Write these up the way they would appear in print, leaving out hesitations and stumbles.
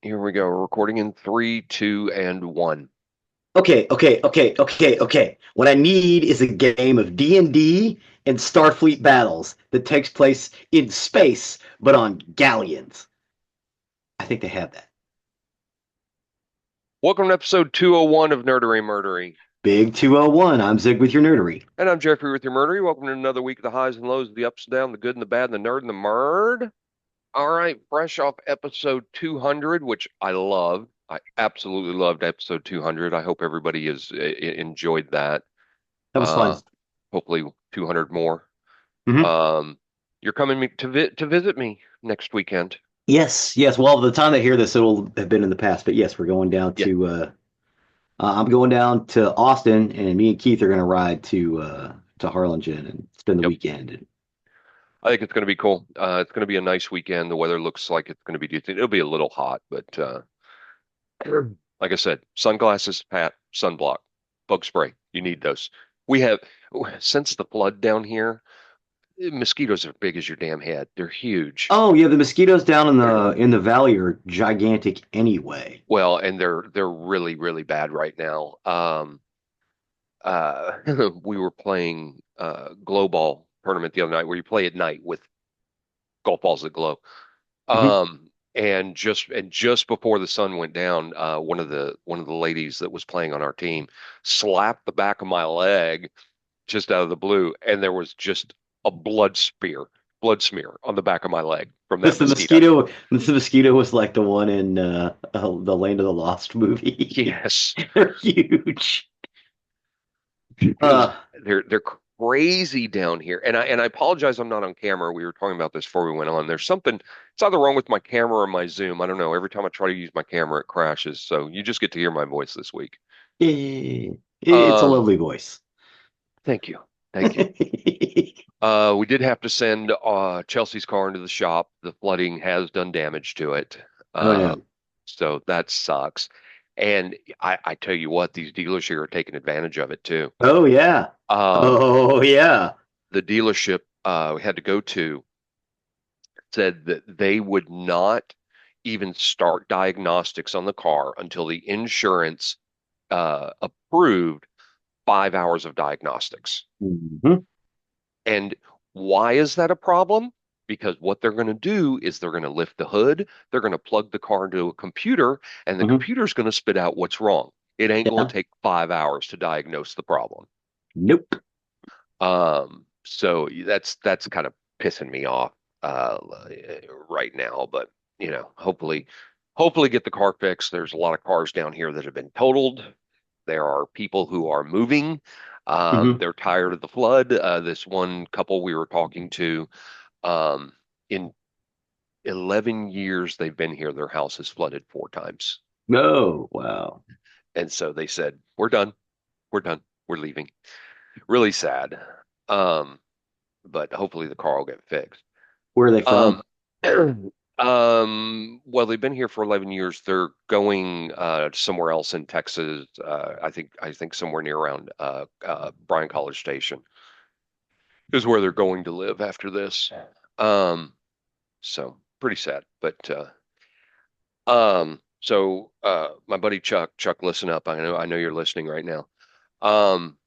Here we go. We're recording in three, two, and one. Okay. What I need is a game of D&D and Starfleet battles that takes place in space, but on galleons. I think they have that. Welcome to episode 201 of Nerdery Murdery. Big 201. I'm Zig with your nerdery. And I'm Jeffrey with your Murdery. Welcome to another week of the highs and lows, the ups and downs, the good and the bad, and the nerd and the murd. All right, fresh off episode 200, which I loved. I absolutely loved episode 200. I hope everybody has enjoyed that. That was fun. Uh, Hopefully 200 more. Hmm. Um, you're coming to visit me next weekend. Yes. Well, by the time they hear this, it'll have been in the past. But yes, we're going down Yeah. to. I'm going down to Austin, and me and Keith are going to ride to Harlingen and spend the Yep. weekend. And I think it's going to be cool. It's going to be a nice weekend. The weather looks like it's going to be decent. It'll be a little hot, but like I said, sunglasses, hat, sunblock, bug spray. You need those. We have, since the flood down here, mosquitoes are big as your damn head. They're huge. oh yeah, the mosquitoes down in the valley are gigantic anyway. Well, and they're really, really bad right now. Uh, we were playing glow ball tournament the other night where you play at night with golf balls that glow. Mhm. And just before the sun went down, one of the ladies that was playing on our team slapped the back of my leg just out of the blue, and there was just a blood smear on the back of my leg from This that the mosquito. mosquito. This mosquito was like the one in the Land of the Lost movie. Yes, They're huge. because Uh, they're crazy down here, and I apologize I'm not on camera. We were talking about this before we went on. There's something it's either wrong with my camera or my Zoom. I don't know. Every time I try to use my camera, it crashes. So you just get to hear my voice this week. it's a Um, lovely voice. Thank you. Thank you. We did have to send Chelsea's car into the shop. The flooding has done damage to it. Oh Uh, no. so that sucks. And I tell you what, these dealers here are taking advantage of it too. Oh yeah. Um, Oh yeah. the dealership we had to go to said that they would not even start diagnostics on the car until the insurance approved 5 hours of diagnostics. Mhm. And why is that a problem? Because what they're going to do is they're going to lift the hood, they're going to plug the car into a computer, and the Mhm. computer's going to spit out what's wrong. It ain't going Yeah. to take 5 hours to diagnose the problem. Nope. So that's kind of pissing me off uh, right now. But hopefully get the car fixed. There's a lot of cars down here that have been totaled. There are people who are moving. Hmm. They're tired of the flood. This one couple we were talking to, um, in 11 years they've been here, their house has flooded 4 times. Oh wow. And so they said, "We're done. We're done. We're leaving." Really sad. Um, but hopefully the car will get fixed. Where are they from? Um, well, they've been here for 11 years. They're going somewhere else in Texas. I think somewhere near around Bryan College Station is where they're going to live after this. Um, so pretty sad. But my buddy Chuck, listen up. I know you're listening right now. Um,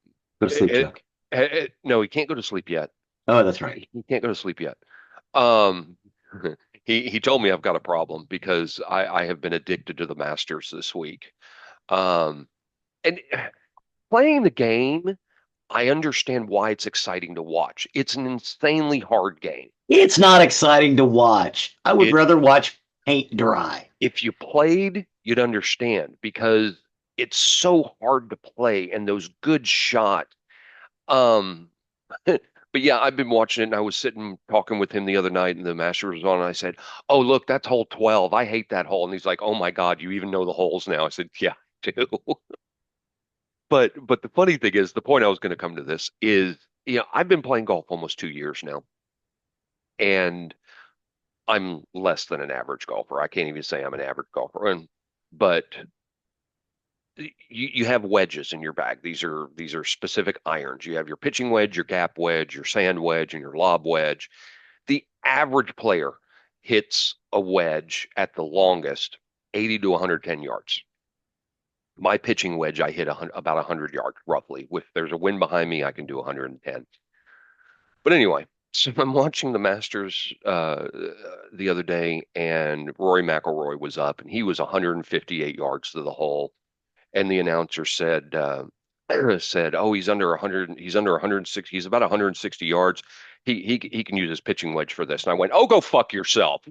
Go to sleep, it, Chuck. no, he can't go to sleep yet. Oh, that's right. He can't go to sleep yet. Um, he told me I've got a problem because I have been addicted to the Masters this week. Um, and playing the game, I understand why it's exciting to watch. It's an insanely hard game. It's not exciting to watch. I would It rather watch paint dry. If you played, you'd understand because it's so hard to play and those good shots. Um, but yeah, I've been watching it and I was sitting talking with him the other night and the Masters was on and I said, "Oh, look, that's hole 12. I hate that hole." And he's like, "Oh my God, you even know the holes now." I said, "Yeah, I do." But the funny thing is, the point I was going to come to this is, I've been playing golf almost 2 years now, and I'm less than an average golfer. I can't even say I'm an average golfer. But you have wedges in your bag. These are specific irons. You have your pitching wedge, your gap wedge, your sand wedge, and your lob wedge. The average player hits a wedge at the longest. 80 to 110 yards. My pitching wedge, I hit about 100 yards roughly. If there's a wind behind me, I can do 110. But anyway, so I'm watching the Masters the other day, and Rory McIlroy was up, and he was 158 yards to the hole, and the announcer said, "Oh, he's under 100. He's under 160. He's about 160 yards. He can use his pitching wedge for this." And I went, "Oh, go fuck yourself."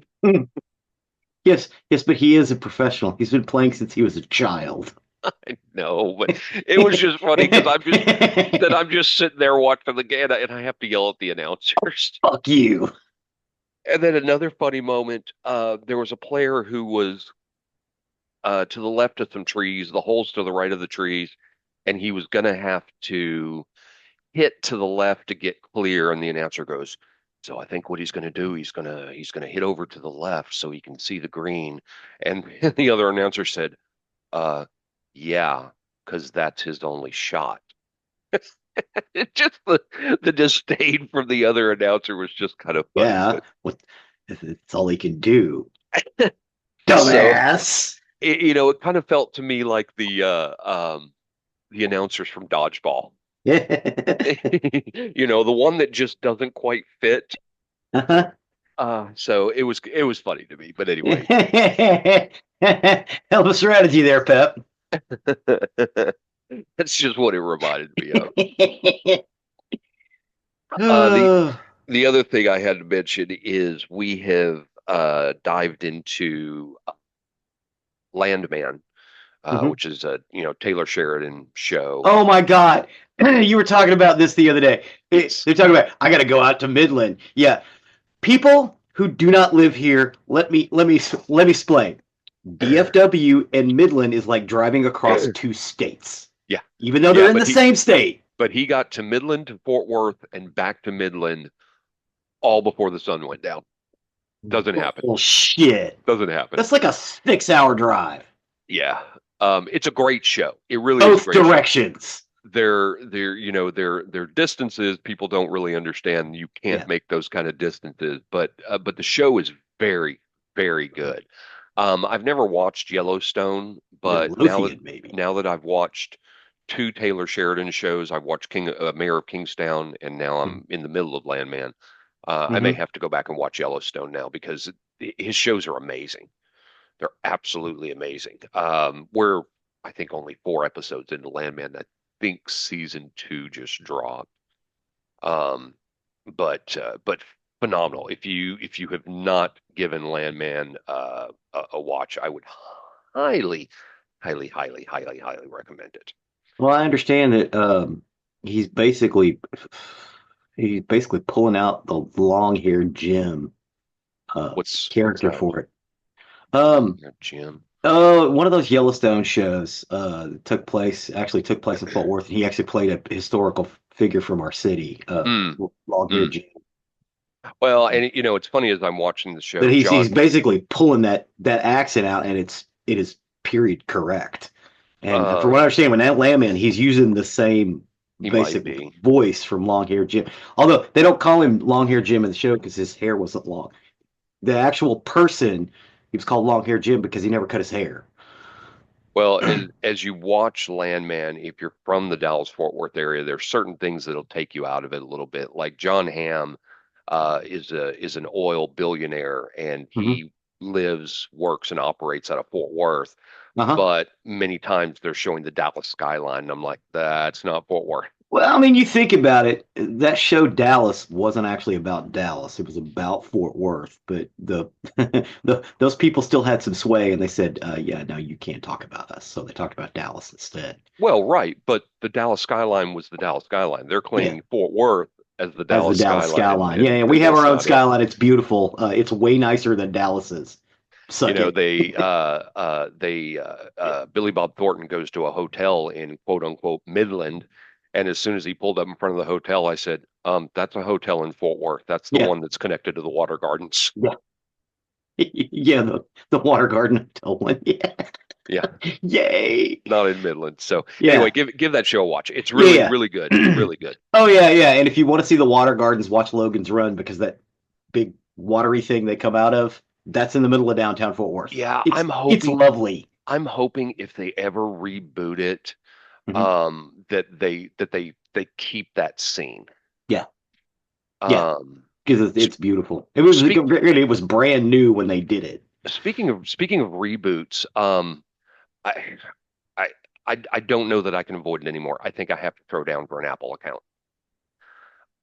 Yes, yes, but he is a professional. He's been playing since he was a child. I know, but it was just funny because I'm just sitting there watching the game, and I have to yell at the announcers. Fuck you. And then another funny moment, there was a player who was to the left of some trees, the holes to the right of the trees, and he was gonna have to hit to the left to get clear. And the announcer goes, "So I think what he's gonna do, he's gonna hit over to the left so he can see the green." And the other announcer said, "Uh, yeah, because that's his only shot." It just the disdain from the other announcer was just kind of funny. Yeah, But what? It's all he can do. so Dumbass. it kind of felt to me like the announcers from Dodgeball. The one that just doesn't quite fit. Uh-huh. So it was funny to me. But anyway, Hell of a strategy there, Pep. that's just what it reminded me of. Uh, the Uh, the other thing I had to mention is we have dived into Landman, mhm. which is a Taylor Sheridan show. Oh my God. You were talking about this the other day. Yes. They're talking about I got to go out to Midland. Yeah. People who do not live here, let me explain. DFW and Midland is like driving across two states, Yeah. even though they're Yeah, in the same state. but he got to Midland to Fort Worth and back to Midland all before the sun went down. Doesn't happen. Bullshit. Doesn't happen. That's like a 6 hour drive. Yeah. It's a great show. It really is a Both great show. directions. Their distances people don't really understand. You Yeah. can't make those kind of distances, but the show is very, very good. I've never watched Yellowstone, but Midlothian, maybe. now that I've watched two Taylor Sheridan shows, I've watched Mayor of Kingstown, and now I'm in the middle of Landman. I may Mm-hmm. have to go back and watch Yellowstone now because his shows are amazing. They're absolutely amazing. We're, I think, only 4 episodes into Landman. I think season 2 just dropped. Um, but phenomenal. If you have not given Landman a watch, I would highly, highly, highly, highly, highly recommend it. Well, I understand that he's basically he's basically pulling out the long-haired Jim What's character that? for it. Um, Jim. oh, one of those Yellowstone shows that took place in Fort Worth, and he actually played a historical figure from our city, Mm, long-haired mm. Jim. Well, and it's funny as I'm watching the But show, he's John. basically pulling that accent out, and it is period correct. And from Uh, what I understand, when that Landman, he's using the same he might basic be. voice from Long Hair Jim. Although they don't call him Long Hair Jim in the show because his hair wasn't long. The actual person, he was called Long Hair Jim because he never cut his hair. Well, as you watch Landman, if you're from the Dallas-Fort Worth area, there's certain things that'll take you out of it a little bit. Like John Hamm is an oil billionaire, and Hmm. he lives, works, and operates out of Fort Worth. Uh-huh. But many times they're showing the Dallas skyline, and I'm like, that's not Fort Worth. Well, I mean, you think about it, that show Dallas wasn't actually about Dallas. It was about Fort Worth, but those people still had some sway, and they said, "Yeah, no, you can't talk about us." So they talked about Dallas instead. Well, right, but the Dallas skyline was the Dallas skyline. They're Yeah, claiming Fort Worth as the as the Dallas Dallas skyline, and skyline. Yeah, and, yeah, we and have that's our own not it. skyline. It's beautiful. It's way nicer than Dallas's. You Suck know, it. Billy Bob Thornton goes to a hotel in quote unquote Midland, and as soon as he pulled up in front of the hotel, I said, that's a hotel in Fort Worth. That's the Yeah, one that's connected to the Water Gardens. yeah, yeah. The Water Garden Hotel one. Yeah, Yeah, yay. not in Midland. So anyway, Yeah, give that show a watch. It's really, yeah, really good. yeah. Really good. Oh yeah, yeah. And if you want to see the Water Gardens, watch Logan's Run because that big watery thing they come out of, That's in the middle of downtown Fort Worth. Yeah, It's lovely. I'm hoping if they ever reboot it, Hmm. they keep that scene. Yeah, yeah, Um, because sp- it's beautiful. speak It was brand new when they did it. speaking of reboots, I I I don't know that I can avoid it anymore. I think I have to throw down for an Apple account.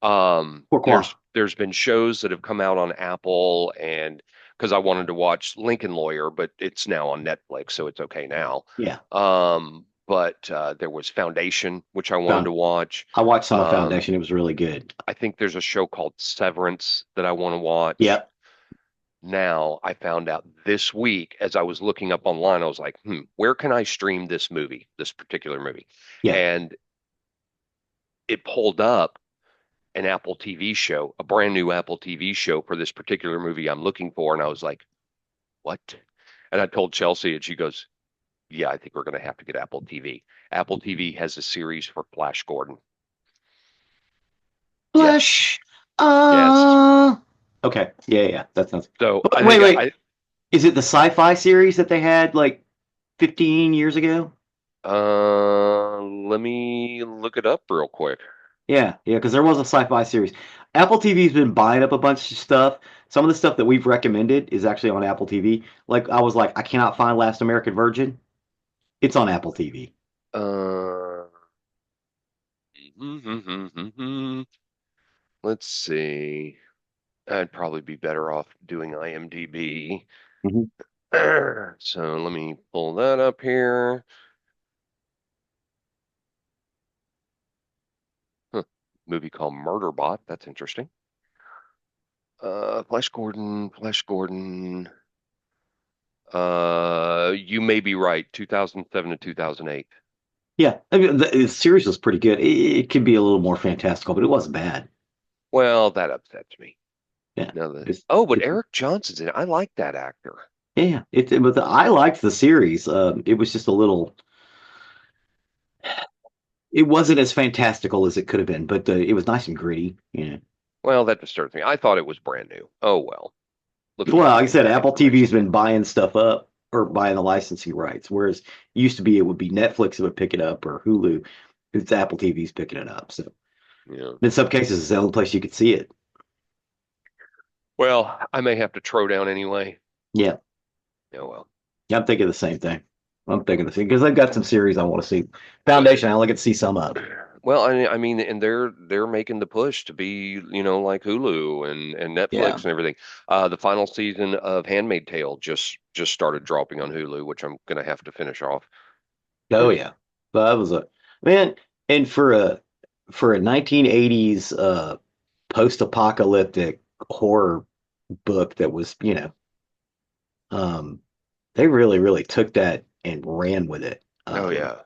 Pourquoi? There's been shows that have come out on Apple, and because I wanted to watch Lincoln Lawyer, but it's now on Netflix, so it's okay now. Yeah, But there was Foundation, which I wanted found to watch. I watched some of Um, Foundation. It was really good. I think there's a show called Severance that I want to watch. Yep. Now, I found out this week as I was looking up online, I was like, where can I stream this movie, this particular movie? Yeah. And it pulled up an Apple TV show, a brand new Apple TV show for this particular movie I'm looking for. And I was like, what? And I told Chelsea, and she goes, yeah, I think we're going to have to get Apple TV. Apple TV has a series for Flash Gordon. Yes. Flesh. Yes. Okay. Yeah, yeah. That sounds. So I Wait, think wait. Is it the sci-fi series that they had like 15 years ago? let me look it up real quick. Yeah, yeah, because there was a sci-fi series. Apple TV's been buying up a bunch of stuff. Some of the stuff that we've recommended is actually on Apple TV. Like I was like, I cannot find Last American Virgin. It's on Apple TV. Uh, let's see. I'd probably be better off doing IMDb. Mhm. So let me pull that up here. Huh. Movie called Murderbot. That's interesting. Flash Gordon, Flash Gordon. You may be right. 2007 to 2008. Yeah, I mean, the series was pretty good. It could be a little more fantastical, but it wasn't bad. Well, that upsets me. Yeah, No, the it's oh, but it's Eric Johnson's in it. I like that actor. yeah. But I liked the series. It was just a little. It wasn't as fantastical as it could have been, but it was nice and gritty. Yeah. Well, that disturbs me. I thought it was brand new. Oh well. Looks Well, like I'm like I getting said, bad Apple TV's information. been buying stuff up or buying the licensing rights, whereas it used to be it would be Netflix that would pick it up or Hulu. It's Apple TV's picking it up. So Yeah. in some cases, it's the only place you could see it. Well, I may have to throw down anyway. Yeah, Oh well. yeah, I'm thinking the same thing. I'm thinking the same because I've got some series I want to see. But Foundation, I only get to see some of. well, I mean, and they're making the push to be, like Hulu and Yeah. Netflix and everything. The final season of Handmaid's Tale just started dropping on Hulu, which I'm gonna have to finish off. Oh yeah. But that was a man, and for a 1980s post-apocalyptic horror book that was, um they really took that and ran with it. Oh yeah,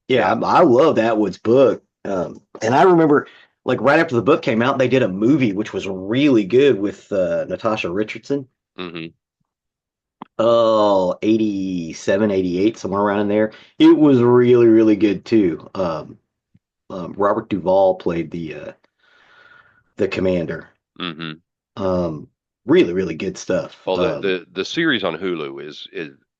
Yeah, yeah. I love Atwood's book. And I remember like right after the book came out, they did a movie which was really good with Natasha Richardson. Hmm. Oh, 87, 88, somewhere around in there. It was really good too. Robert Duvall played the commander. Hmm. Um, really good stuff. Well, the series on Hulu is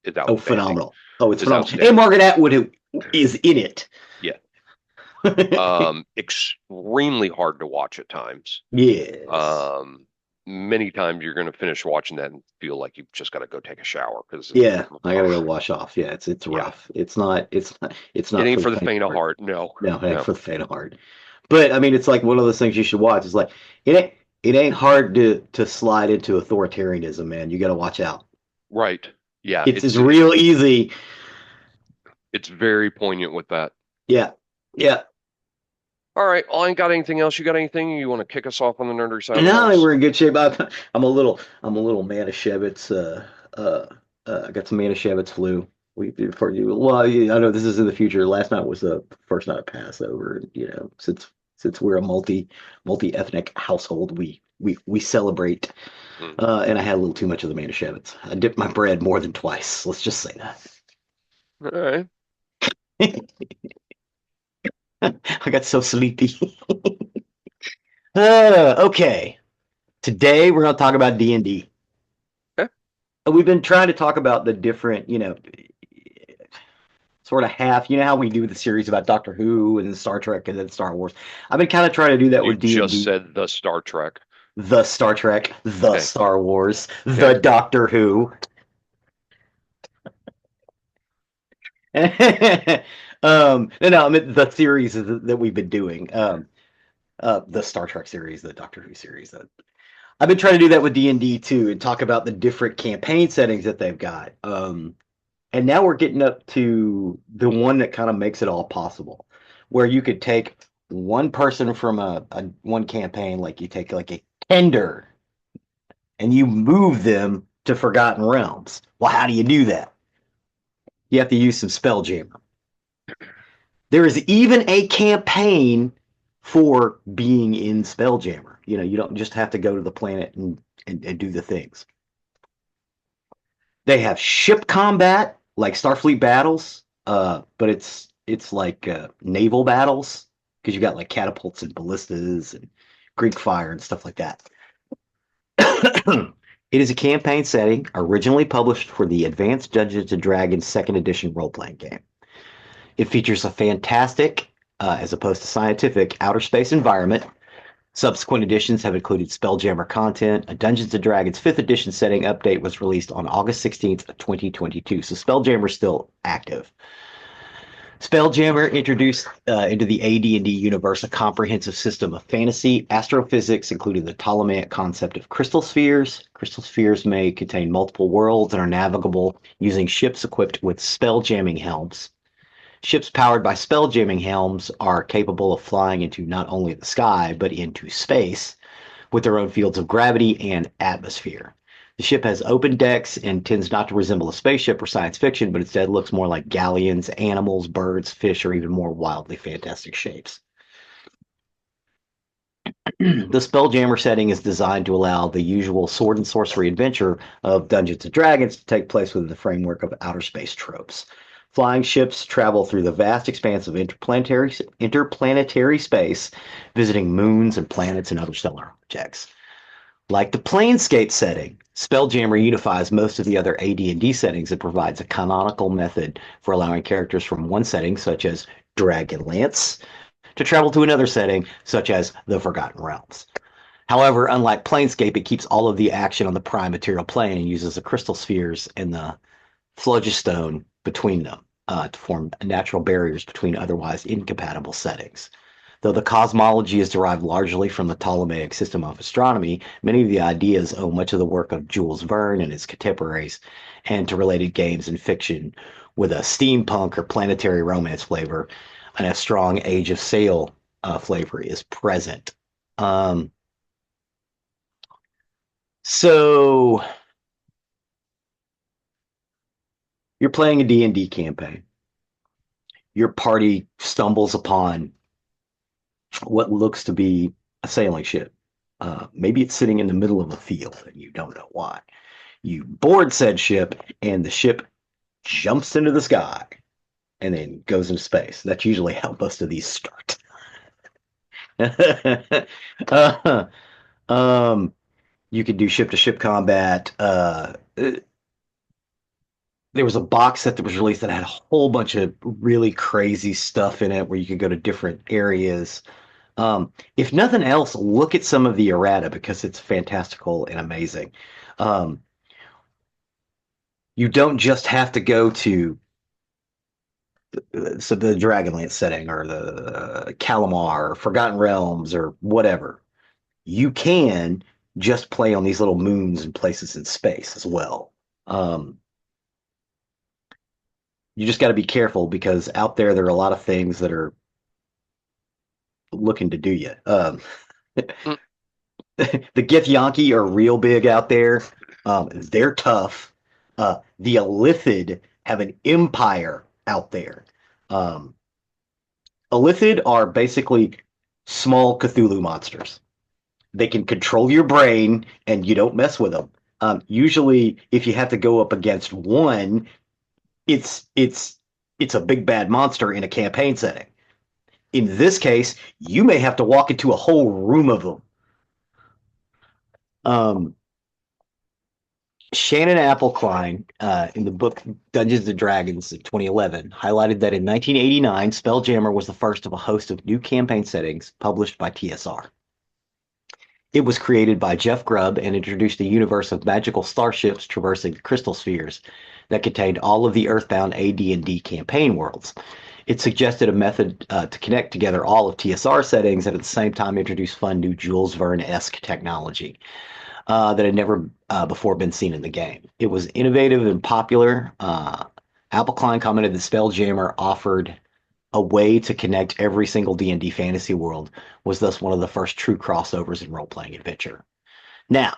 Oh, outstanding. phenomenal. Oh, it's Is phenomenal. And outstanding. Margaret Atwood who is in it. Yeah. Extremely hard to watch at times. Yes. Um, Many times you're going to finish watching that and feel like you've just got to go take a shower because, Yeah, I gotta go wash off. Yeah, it's yeah, rough. It's it not ain't for the for the faint faint of of heart. heart. No, No, it ain't no, for the faint of heart. But I mean, it's like one of those things you should watch. It's like it ain't hard to slide into authoritarianism, man. You got to watch out. right. Yeah, It's real easy. it's very poignant with that. Yeah, yeah. All right, well, I ain't got anything else. You got anything you want to kick us off on the nerdy side of And the now I think house? we're in good shape. I'm a little Manischewitz. I got some Manischewitz flu. We for you. Well, I know this is in the future. Last night was the first night of Passover. Since we're a multi-ethnic household, we celebrate. Hmm. And I had a little too much of the Manischewitz. I dipped my bread more than twice. Let's just say All right. that. I got so sleepy. Okay. Today we're going to talk about D&D. Okay. we've been trying to talk about the different, sort of half. You know how we do the series about Doctor Who and then Star Trek and then Star Wars. I've been kind of trying to do that You with D and just D. said the Star Trek. The Star Trek, the Okay. Star Wars, the Okay. Doctor Who. No, I mean the series that we've been doing. The Star Trek series, the Doctor Who series. I've been trying to do that with D&D too, and talk about the different campaign settings that they've got. And now we're getting up to the one that kind of makes it all possible, where you could take one person from a one campaign, like you take like a tender, and you move them to Forgotten Realms. Well, how do you do that? You have to use some Spelljammer. There is even a campaign for being in Spelljammer. You don't just have to go to the planet and do the things. They have ship combat like Starfleet battles, but it's like naval battles because you got like catapults and ballistas and Greek fire and stuff like that. It is a campaign setting originally published for the Advanced Dungeons and Dragons Second Edition role playing game. It features a fantastic, as opposed to scientific, outer space environment. Subsequent editions have included Spelljammer content. A Dungeons and Dragons 5th edition setting update was released on August 16th, 2022. So Spelljammer is still active. Spelljammer introduced into the AD&D universe a comprehensive system of fantasy, astrophysics, including the Ptolemaic concept of crystal spheres. Crystal spheres may contain multiple worlds and are navigable using ships equipped with spell jamming helms. Ships powered by spell jamming helms are capable of flying into not only the sky, but into space with their own fields of gravity and atmosphere. The ship has open decks and tends not to resemble a spaceship or science fiction, but instead looks more like galleons, animals, birds, fish, or even more wildly fantastic shapes. The Spelljammer setting is designed to allow the usual sword and sorcery adventure of Dungeons and Dragons to take place within the framework of outer space tropes. Flying ships travel through the vast expanse of interplanetary space, visiting moons and planets and other stellar objects. Like the Planescape setting, Spelljammer unifies most of the other AD&D settings and provides a canonical method for allowing characters from one setting, such as Dragonlance, to travel to another setting, such as the Forgotten Realms. However, unlike Planescape, it keeps all of the action on the prime material plane and uses the crystal spheres and the phlogiston between them to form natural barriers between otherwise incompatible settings. Though the cosmology is derived largely from the Ptolemaic system of astronomy, many of the ideas owe much of the work of Jules Verne and his contemporaries and to related games and fiction with a steampunk or planetary romance flavor and a strong Age of Sail flavor is present. Um, so you're playing a D&D campaign. Your party stumbles upon what looks to be a sailing ship. Maybe it's sitting in the middle of a field and you don't know why. You board said ship and the ship jumps into the sky and then goes into space. That's usually how most of these start. uh, um, you could do ship to ship combat. There was a box set that was released that had a whole bunch of really crazy stuff in it where you could go to different areas. If nothing else, look at some of the errata because it's fantastical and amazing. Um, you don't just have to go to the Dragonlance setting or the Calamar or Forgotten Realms or whatever. You can just play on these little moons and places in space as well. Um, you just got to be careful because out there are a lot of things that are looking to do you. Mm. The Githyanki are real big out there. They're tough. The Illithid have an empire out there. Um, Illithid are basically small Cthulhu monsters. They can control your brain, and you don't mess with them. Usually, if you have to go up against one, it's a big bad monster in a campaign setting. In this case, you may have to walk into a whole room of them. Um, Shannon Appelcline, in the book Dungeons and Dragons in 2011, highlighted that in 1989, Spelljammer was the first of a host of new campaign settings published by TSR. It was created by Jeff Grubb and introduced a universe of magical starships traversing the crystal spheres that contained all of the Earthbound AD&D campaign worlds. It suggested a method to connect together all of TSR settings and at the same time introduce fun new Jules Verne-esque technology that had never before been seen in the game. It was innovative and popular. Appelcline commented that Spelljammer offered a way to connect every single D&D fantasy world, was thus one of the first true crossovers in role-playing adventure. Now,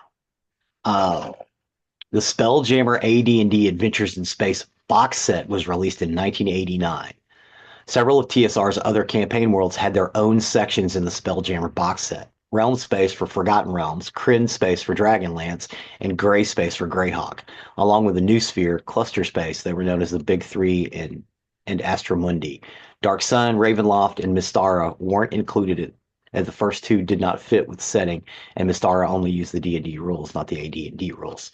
uh, the Spelljammer AD&D Adventures in Space box set was released in 1989. Several of TSR's other campaign worlds had their own sections in the Spelljammer box set. Realm Space for Forgotten Realms, Kryn Space for Dragonlance, and Gray Space for Greyhawk, along with the New Sphere, Cluster Space. They were known as the Big Three and Astromundi. Dark Sun, Ravenloft, and Mystara weren't included as the first two did not fit with the setting, and Mystara only used the D&D rules, not the AD&D rules.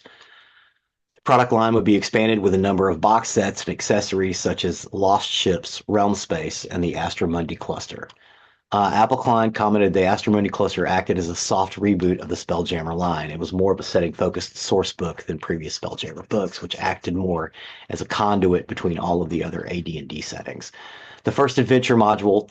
The product line would be expanded with a number of box sets and accessories such as Lost Ships, Realm Space, and the Astromundi Cluster. Appelcline commented the Astromundi Cluster acted as a soft reboot of the Spelljammer line. It was more of a setting-focused source book than previous Spelljammer books, which acted more as a conduit between all of the other AD&D settings. The first adventure module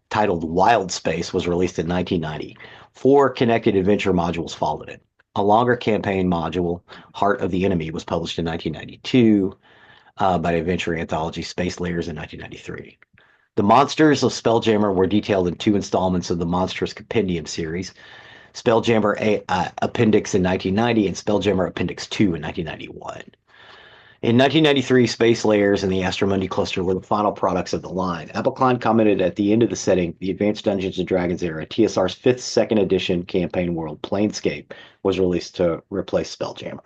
titled Wild Space was released in 1990. 4 connected adventure modules followed it. A longer campaign module, Heart of the Enemy, was published in 1992 by adventure anthology Space Layers in 1993. The monsters of Spelljammer were detailed in 2 installments of the Monstrous Compendium series, Spelljammer Appendix in 1990 and Spelljammer Appendix 2 in 1991. In 1993, Space Layers and the Astromundi Cluster were the final products of the line. Appelcline commented at the end of the setting, the Advanced Dungeons & Dragons era, TSR's 5th second edition campaign world, Planescape, was released to replace Spelljammer,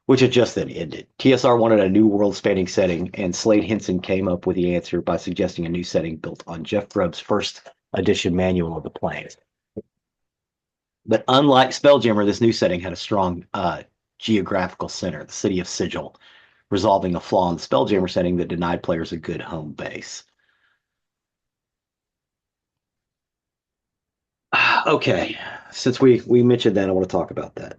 which had just then ended. TSR wanted a new world-spanning setting, and Slade Henson came up with the answer by suggesting a new setting built on Jeff Grubb's first edition manual of the Planes. But unlike Spelljammer, this new setting had a strong geographical center, the city of Sigil, resolving a flaw in the Spelljammer setting that denied players a good home base. Okay, since we mentioned that, I want to talk about that.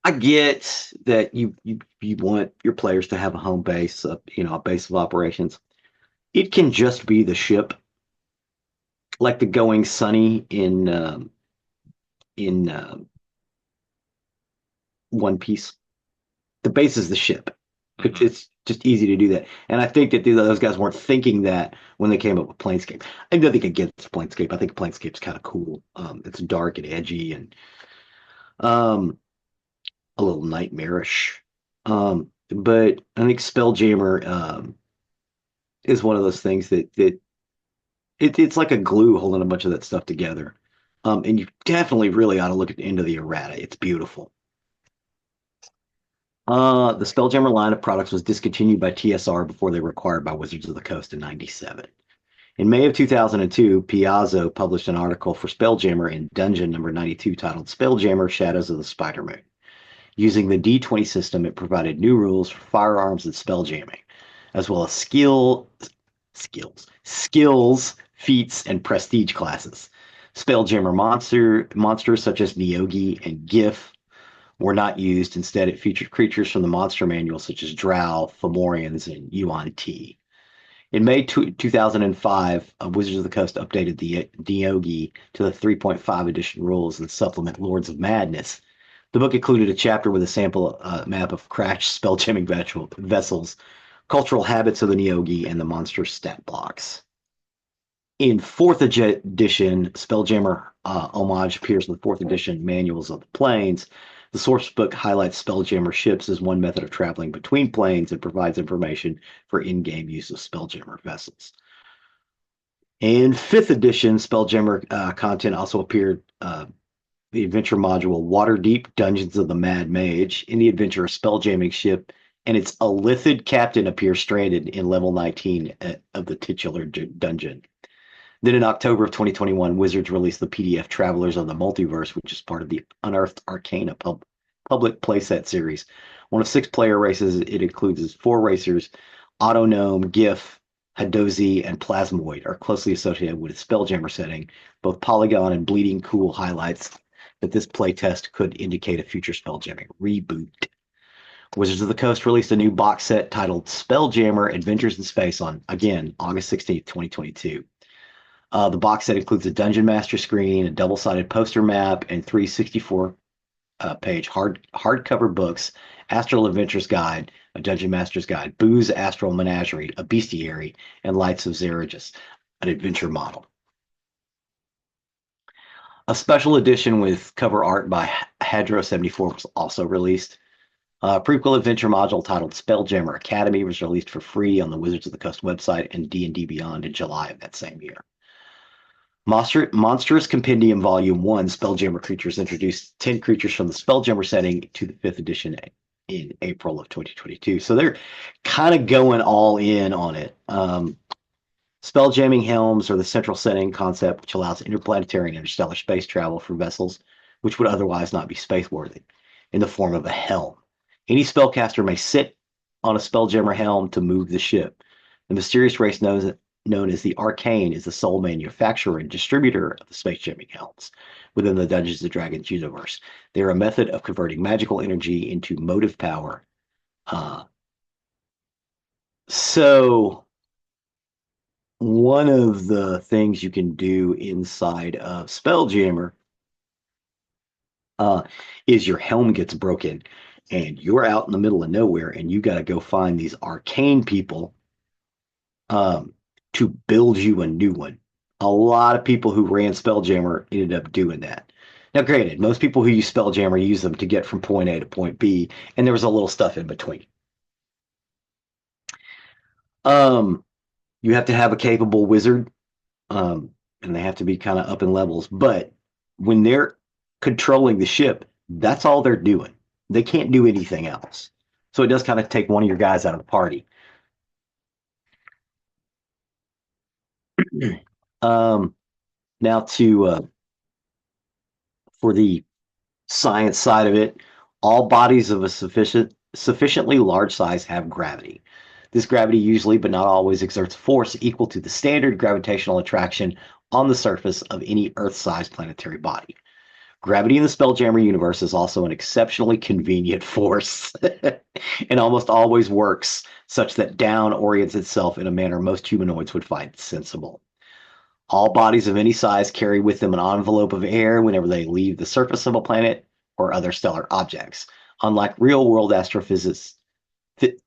I get that you want your players to have a home base, a base of operations. It can just be the ship, like the Going Sunny in One Piece. The base is the ship. Mm-hmm. It's just easy to do that, and I think that those guys weren't thinking that when they came up with Planescape. I have nothing against Planescape. I think Planescape's kind of cool. It's dark and edgy and um, a little nightmarish. But I think Spelljammer is one of those things it's like a glue holding a bunch of that stuff together. And you definitely really ought to look at the end of the errata. It's beautiful. The Spelljammer line of products was discontinued by TSR before they were acquired by Wizards of the Coast in '97. In May of 2002, Piazzo published an article for Spelljammer in Dungeon number 92 titled Spelljammer Shadows of the Spider Moon. Using the D20 system, it provided new rules for firearms and spelljamming, as well as skills, feats, and prestige classes. Spelljammer monsters such as Neogi and Gif were not used. Instead, it featured creatures from the monster manual such as Drow, Fomorians, and Yuan Ti. In May 2005, Wizards of the Coast updated the Neogi to the 3.5 edition rules and supplement Lords of Madness. The book included a chapter with a sample map of crashed spelljamming vessels, cultural habits of the Neogi, and the monster stat blocks. In 4th edition, Spelljammer homage appears in the 4th edition manuals of the planes. The source book highlights Spelljammer ships as one method of traveling between planes and provides information for in-game use of Spelljammer vessels. In 5th edition, Spelljammer content also appeared the adventure module Waterdeep Dungeons of the Mad Mage. In the adventure, a spelljamming ship and its Illithid captain appear stranded in level 19 of the titular dungeon. Then in October of 2021, Wizards released the PDF Travelers of the Multiverse, which is part of the Unearthed Arcana public playset series. One of 6 player races, it includes 4 racers. Autonome, Gif, Hadozi, and Plasmoid are closely associated with its Spelljammer setting. Both Polygon and Bleeding Cool highlights that this playtest could indicate a future Spelljamming reboot. Wizards of the Coast released a new box set titled Spelljammer Adventures in Space on, again, August 16th, 2022. The box set includes a Dungeon Master screen, a double-sided poster map, and 3 64-page hardcover books: Astral Adventures Guide, a Dungeon Master's Guide, Boo's Astral Menagerie, a Bestiary, and Lights of Zeragus, an adventure model. A special edition with cover art by Hadro74 was also released. A prequel adventure module titled Spelljammer Academy was released for free on the Wizards of the Coast website and D&D Beyond in July of that same year. Monstrous Compendium Volume 1, Spelljammer Creatures, introduced 10 creatures from the Spelljammer setting to the 5th edition in April of 2022. So they're kind of going all in on it. Spelljamming helms are the central setting concept, which allows interplanetary and interstellar space travel for vessels which would otherwise not be space-worthy, in the form of a helm. Any spellcaster may sit on a Spelljammer helm to move the ship. The mysterious race known as the Arcane is the sole manufacturer and distributor of the space jamming helms within the Dungeons & Dragons universe. They are a method of converting magical energy into motive power. So one of the things you can do inside of Spelljammer is your helm gets broken and you're out in the middle of nowhere and you got to go find these arcane people to build you a new one. A lot of people who ran Spelljammer ended up doing that. Now, granted, most people who use Spelljammer use them to get from point A to point B, and there was a little stuff in between. You have to have a capable wizard, and they have to be kind of up in levels. But when they're controlling the ship, that's all they're doing. They can't do anything else. So it does kind of take one of your guys out of the party. Now for the science side of it, all bodies of a sufficiently large size have gravity. This gravity usually, but not always, exerts force equal to the standard gravitational attraction on the surface of any Earth-sized planetary body. Gravity in the Spelljammer universe is also an exceptionally convenient force and almost always works such that down orients itself in a manner most humanoids would find sensible. All bodies of any size carry with them an envelope of air whenever they leave the surface of a planet or other stellar objects. Unlike real-world astrophysics, the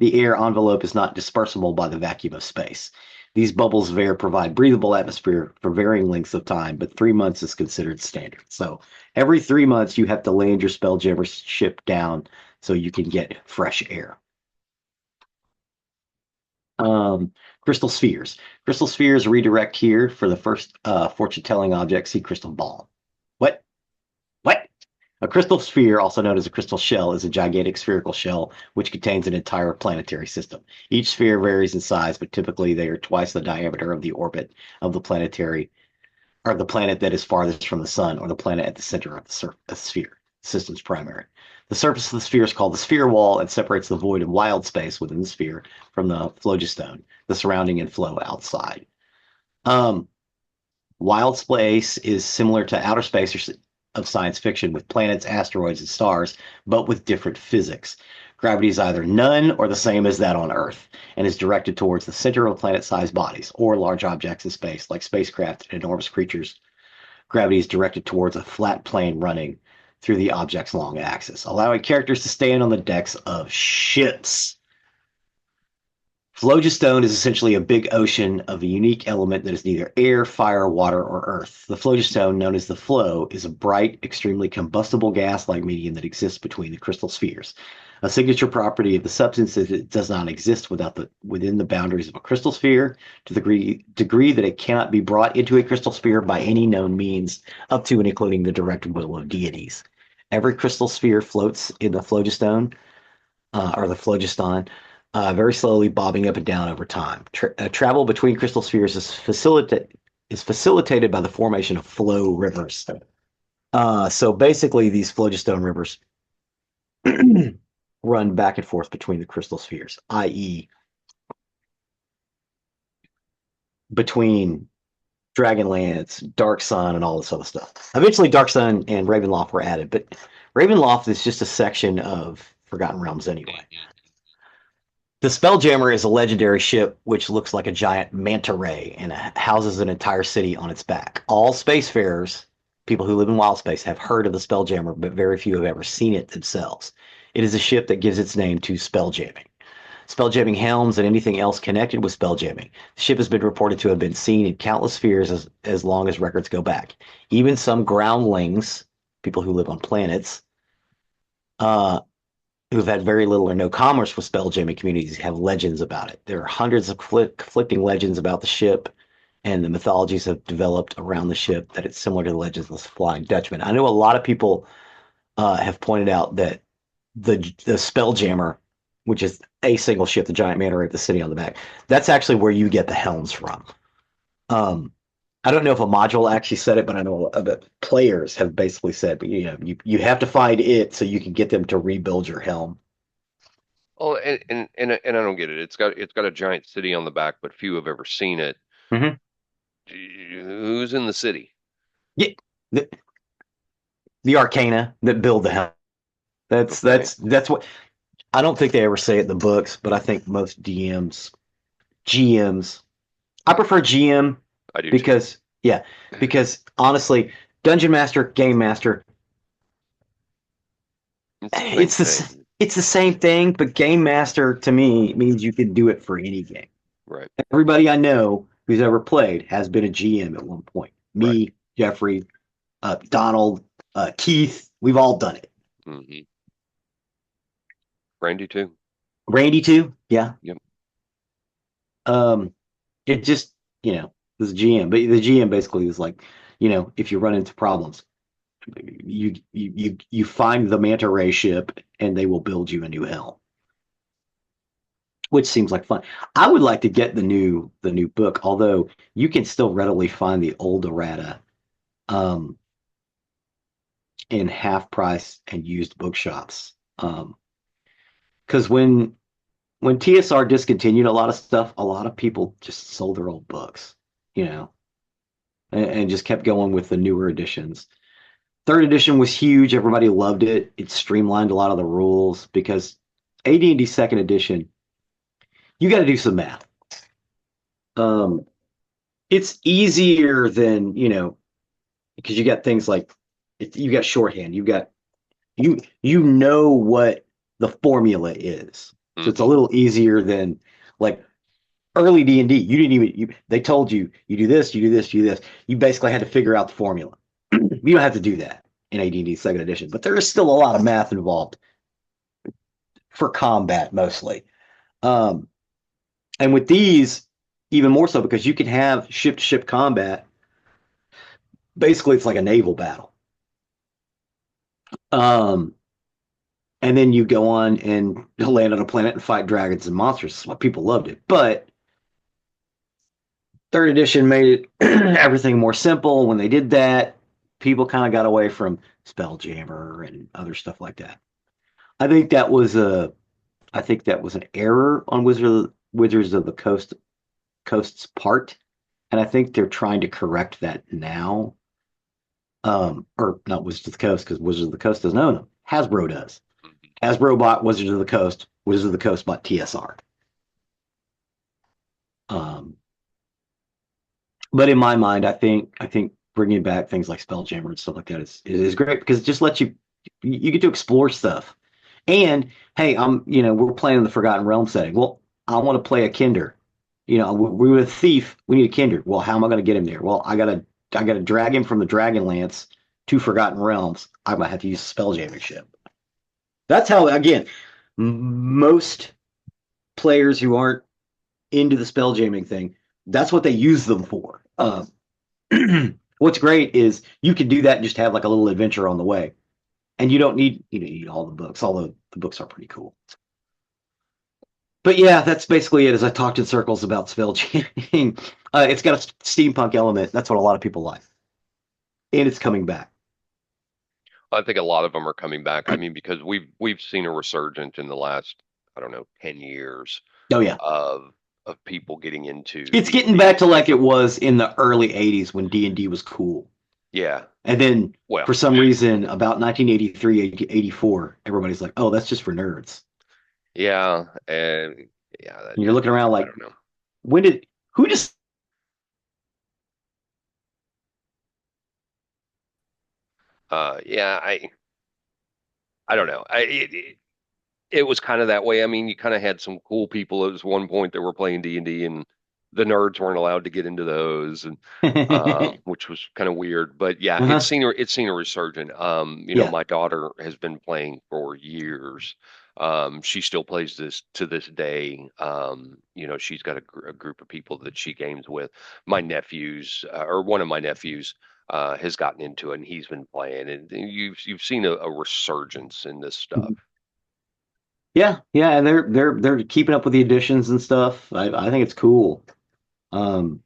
air envelope is not dispersible by the vacuum of space. These bubbles of air provide breathable atmosphere for varying lengths of time, but 3 months is considered standard. So every 3 months, you have to land your Spelljammer ship down so you can get fresh air. Crystal spheres. Crystal spheres redirect here for the first fortune-telling object. See crystal ball. What? A crystal sphere, also known as a crystal shell, is a gigantic spherical shell which contains an entire planetary system. Each sphere varies in size, but typically they are twice the diameter of the orbit of the planetary, or the planet that is farthest from the sun, or the planet at the center of the sphere, the system's primary. The surface of the sphere is called the sphere wall and separates the void of wild space within the sphere from the phlogiston, the surrounding and flow outside. Wild space is similar to outer space of science fiction with planets, asteroids, and stars, but with different physics. Gravity is either none or the same as that on Earth, and is directed towards the center of planet-sized bodies or large objects in space, like spacecraft and enormous creatures. Gravity is directed towards a flat plane running through the object's long axis, allowing characters to stand on the decks of ships. Phlogiston is essentially a big ocean of a unique element that is neither air, fire, water, or earth. The phlogiston, known as the flow, is a bright, extremely combustible gas-like medium that exists between the crystal spheres. A signature property of the substance is it does not exist within the boundaries of a crystal sphere to the degree that it cannot be brought into a crystal sphere by any known means, up to and including the direct will of deities. Every crystal sphere floats in the phlogiston, or the phlogiston, very slowly bobbing up and down over time. Travel between crystal spheres is facilitated by the formation of flow rivers. So basically, these phlogiston rivers run back and forth between the crystal spheres, i.e., between Dragonlance, Dark Sun, and all this other stuff. Eventually, Dark Sun and Ravenloft were added, but Ravenloft is just a section of Forgotten Realms anyway. The Spelljammer is a legendary ship which looks like a giant manta ray and houses an entire city on its back. All spacefarers, people who live in wild space, have heard of the Spelljammer, but very few have ever seen it themselves. It is a ship that gives its name to spelljamming. Spelljamming helms and anything else connected with spelljamming. The ship has been reported to have been seen in countless spheres as long as records go back. Even some groundlings, people who live on planets, uh, who've had very little or no commerce with spelljamming communities, have legends about it. There are hundreds of conflicting legends about the ship, and the mythologies have developed around the ship that it's similar to the legends of the Flying Dutchman. I know a lot of people have pointed out that the Spelljammer, which is a single ship, the giant manta ray with the city on the back, that's actually where you get the helms from. Um, I don't know if a module actually said it, but I know that players have basically said, but you have to find it so you can get them to rebuild your helm. Oh, and I don't get it. It's got a giant city on the back, but few have ever seen it. Mm-hmm. Who's in the city? Yeah, the, the Arcana that build the helm. That's Okay, that's that's what I don't think they ever say it in the books, but I think most DMs, GMs, I prefer GM I do too. because yeah, because honestly, Dungeon Master, Game Master, It's the same thing, it's the same thing, but Game Master to me means you can do it for any game. right? Everybody I know who's ever played has been a GM at one point. Right. Me, Jeffrey, Donald, Keith, we've all done it. Hmm. Brandy too. Randy too, yeah. Yep. Um, it just this GM, but the GM basically is like, if you run into problems, you find the manta ray ship and they will build you a new helm, which seems like fun. I would like to get the new book, although you can still readily find the old errata um, in half price and used bookshops. Because when TSR discontinued a lot of stuff, a lot of people just sold their old books, you know, and just kept going with the newer editions. Third edition was huge. Everybody loved it. It streamlined a lot of the rules because AD&D second edition, you got to do some math. Um, it's easier than, because you got things like you got shorthand, you know what the formula is. So it's a Hmm. little easier than like early D&D. You didn't even they told you you do this, you do this, you do this. You basically had to figure out the formula. You don't have to do that in AD&D second edition, but there is still a lot of math involved for combat mostly. Um, and with these, even more so because you can have ship to ship combat. Basically, it's like a naval battle. Um, and then you go on and land on a planet and fight dragons and monsters. That's why people loved it. But third edition made it everything more simple. When they did that, people kind of got away from Spelljammer and other stuff like that. I think that was a I think that was an error on Wizards of the Coast's part, and I think they're trying to correct that now. Or not Wizards of the Coast because Wizards of the Coast doesn't own them. Hasbro does. Hasbro bought Wizards of the Coast. Wizards of the Coast bought TSR. Um, but in my mind, I think bringing back things like Spelljammer and stuff like that is great because it just lets you get to explore stuff. And hey, we're playing in the Forgotten Realm setting. Well, I want to play a Kinder. We're a thief. We need a Kinder. Well, how am I going to get him there? Well, I gotta drag him from the Dragonlance to Forgotten Realms. I'm gonna have to use a Spelljamming ship. That's how again most players who aren't into the Spelljamming thing. That's what they use them for. What's great is you can do that and just have like a little adventure on the way, and you don't need all the books. Although the books are pretty cool. But yeah, that's basically it. As I talked in circles about Spelljammer, it's got a steampunk element. That's what a lot of people like, and it's coming back. I think a lot of them are coming back. I mean, because we've seen a resurgence in the last, I don't know, 10 years Oh yeah, of people getting into it's getting D&D back and to like it steampunk. was in the early '80s when D&D was cool. Yeah. And then Well, for some reason, about 1983, 84, everybody's like, "Oh, that's just for nerds." yeah, and yeah, that And you're looking around I like, don't know. "When did who just?" Yeah, I don't know. It was kind of that way. I mean, you kind of had some cool people at one point that were playing D&D, and the nerds weren't allowed to get into those, and which was kind of weird. But yeah, Uh-huh. it's seen a resurgence. Yeah. My daughter has been playing for years. She still plays this to this day. She's got a group of people that she games with. My nephews, or one of my nephews, has gotten into it, and he's been playing, and you've seen a resurgence in this stuff. Yeah, yeah, and they're keeping up with the additions and stuff. I think it's cool. Um,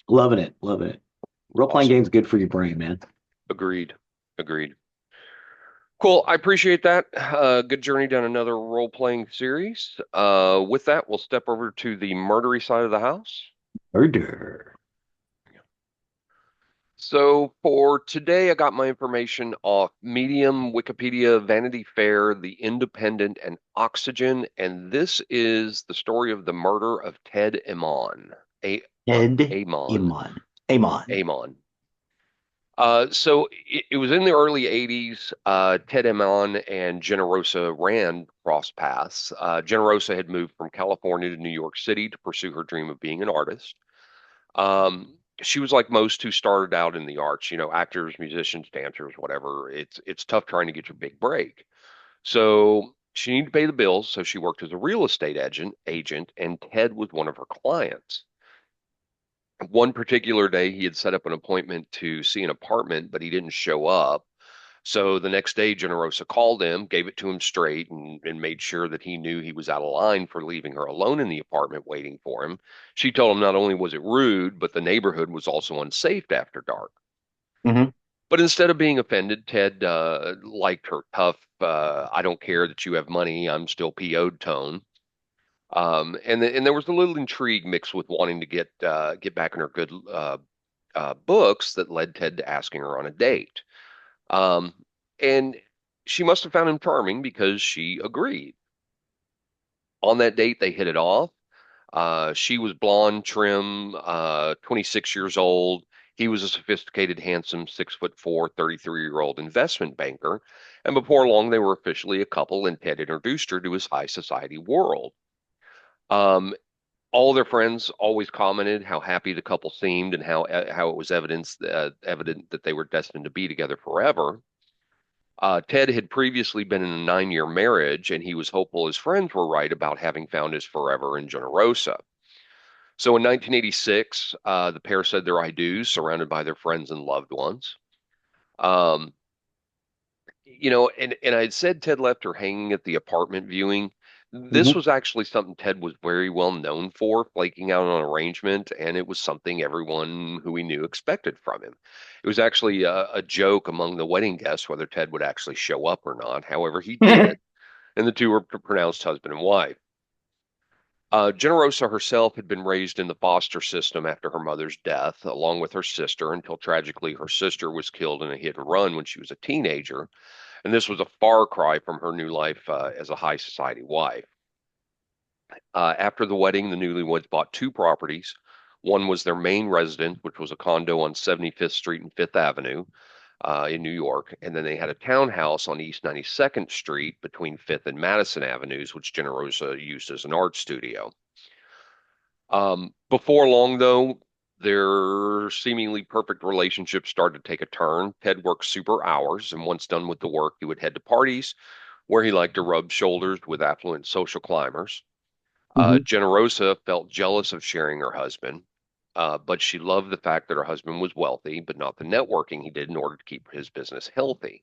loving it, loving it. Role playing Awesome. games good for your brain, man. Agreed. Agreed. Cool. I appreciate that. Good journey down another role-playing series. With that, we'll step over to the murdery side of the house. Murder. So for today, I got my information off Medium, Wikipedia, Vanity Fair, The Independent, and Oxygen. And this is the story of the murder of Ted Amon. Ed Amon. Iman. Amon. Amon. So it was in the early 80s. Ted Ammon and Generosa ran cross paths. Generosa had moved from California to New York City to pursue her dream of being an artist. She was like most who started out in the arts, actors, musicians, dancers, whatever. It's tough trying to get your big break. So she needed to pay the bills, so she worked as a real estate agent, and Ted was one of her clients. One particular day, he had set up an appointment to see an apartment, but he didn't show up. So the next day, Generosa called him, gave it to him straight, and made sure that he knew he was out of line for leaving her alone in the apartment waiting for him. She told him not only was it rude, but the neighborhood was also unsafe after dark. Hmm. But instead of being offended, Ted liked her tough, I don't care that you have money, I'm still PO'd tone. And there was a little intrigue mixed with wanting to get back in her good books that led Ted to asking her on a date. Um, and she must have found him charming because she agreed. On that date, they hit it off. She was blonde, trim, 26 years old. He was a sophisticated, handsome, 6'4", 33-year-old investment banker. And before long, they were officially a couple, and Ted introduced her to his high society world. Um, all their friends always commented how happy the couple seemed and how it was evident that they were destined to be together forever. Ted had previously been in a 9-year marriage, and he was hopeful his friends were right about having found his forever in Generosa. So in 1986, the pair said their I do's, surrounded by their friends and loved ones. Um, and I had said Ted left her hanging at the apartment viewing. This Hmm. was actually something Ted was very well known for, flaking out on an arrangement, and it was something everyone who he knew expected from him. It was actually a joke among the wedding guests whether Ted would actually show up or not. However, he did, and the two were pronounced husband and wife. Generosa herself had been raised in the foster system after her mother's death, along with her sister, until tragically her sister was killed in a hit and run when she was a teenager. And this was a far cry from her new life as a high society wife. After the wedding, the newlyweds bought two properties. One was their main residence, which was a condo on 75th Street and Fifth Avenue in New York. And then they had a townhouse on East 92nd Street between Fifth and Madison Avenues, which Generosa used as an art studio. Before long, though, their seemingly perfect relationship started to take a turn. Ted worked super hours, and once done with the work, he would head to parties where he liked to rub shoulders with affluent social climbers. Hmm. Generosa felt jealous of sharing her husband, but she loved the fact that her husband was wealthy, but not the networking he did in order to keep his business healthy.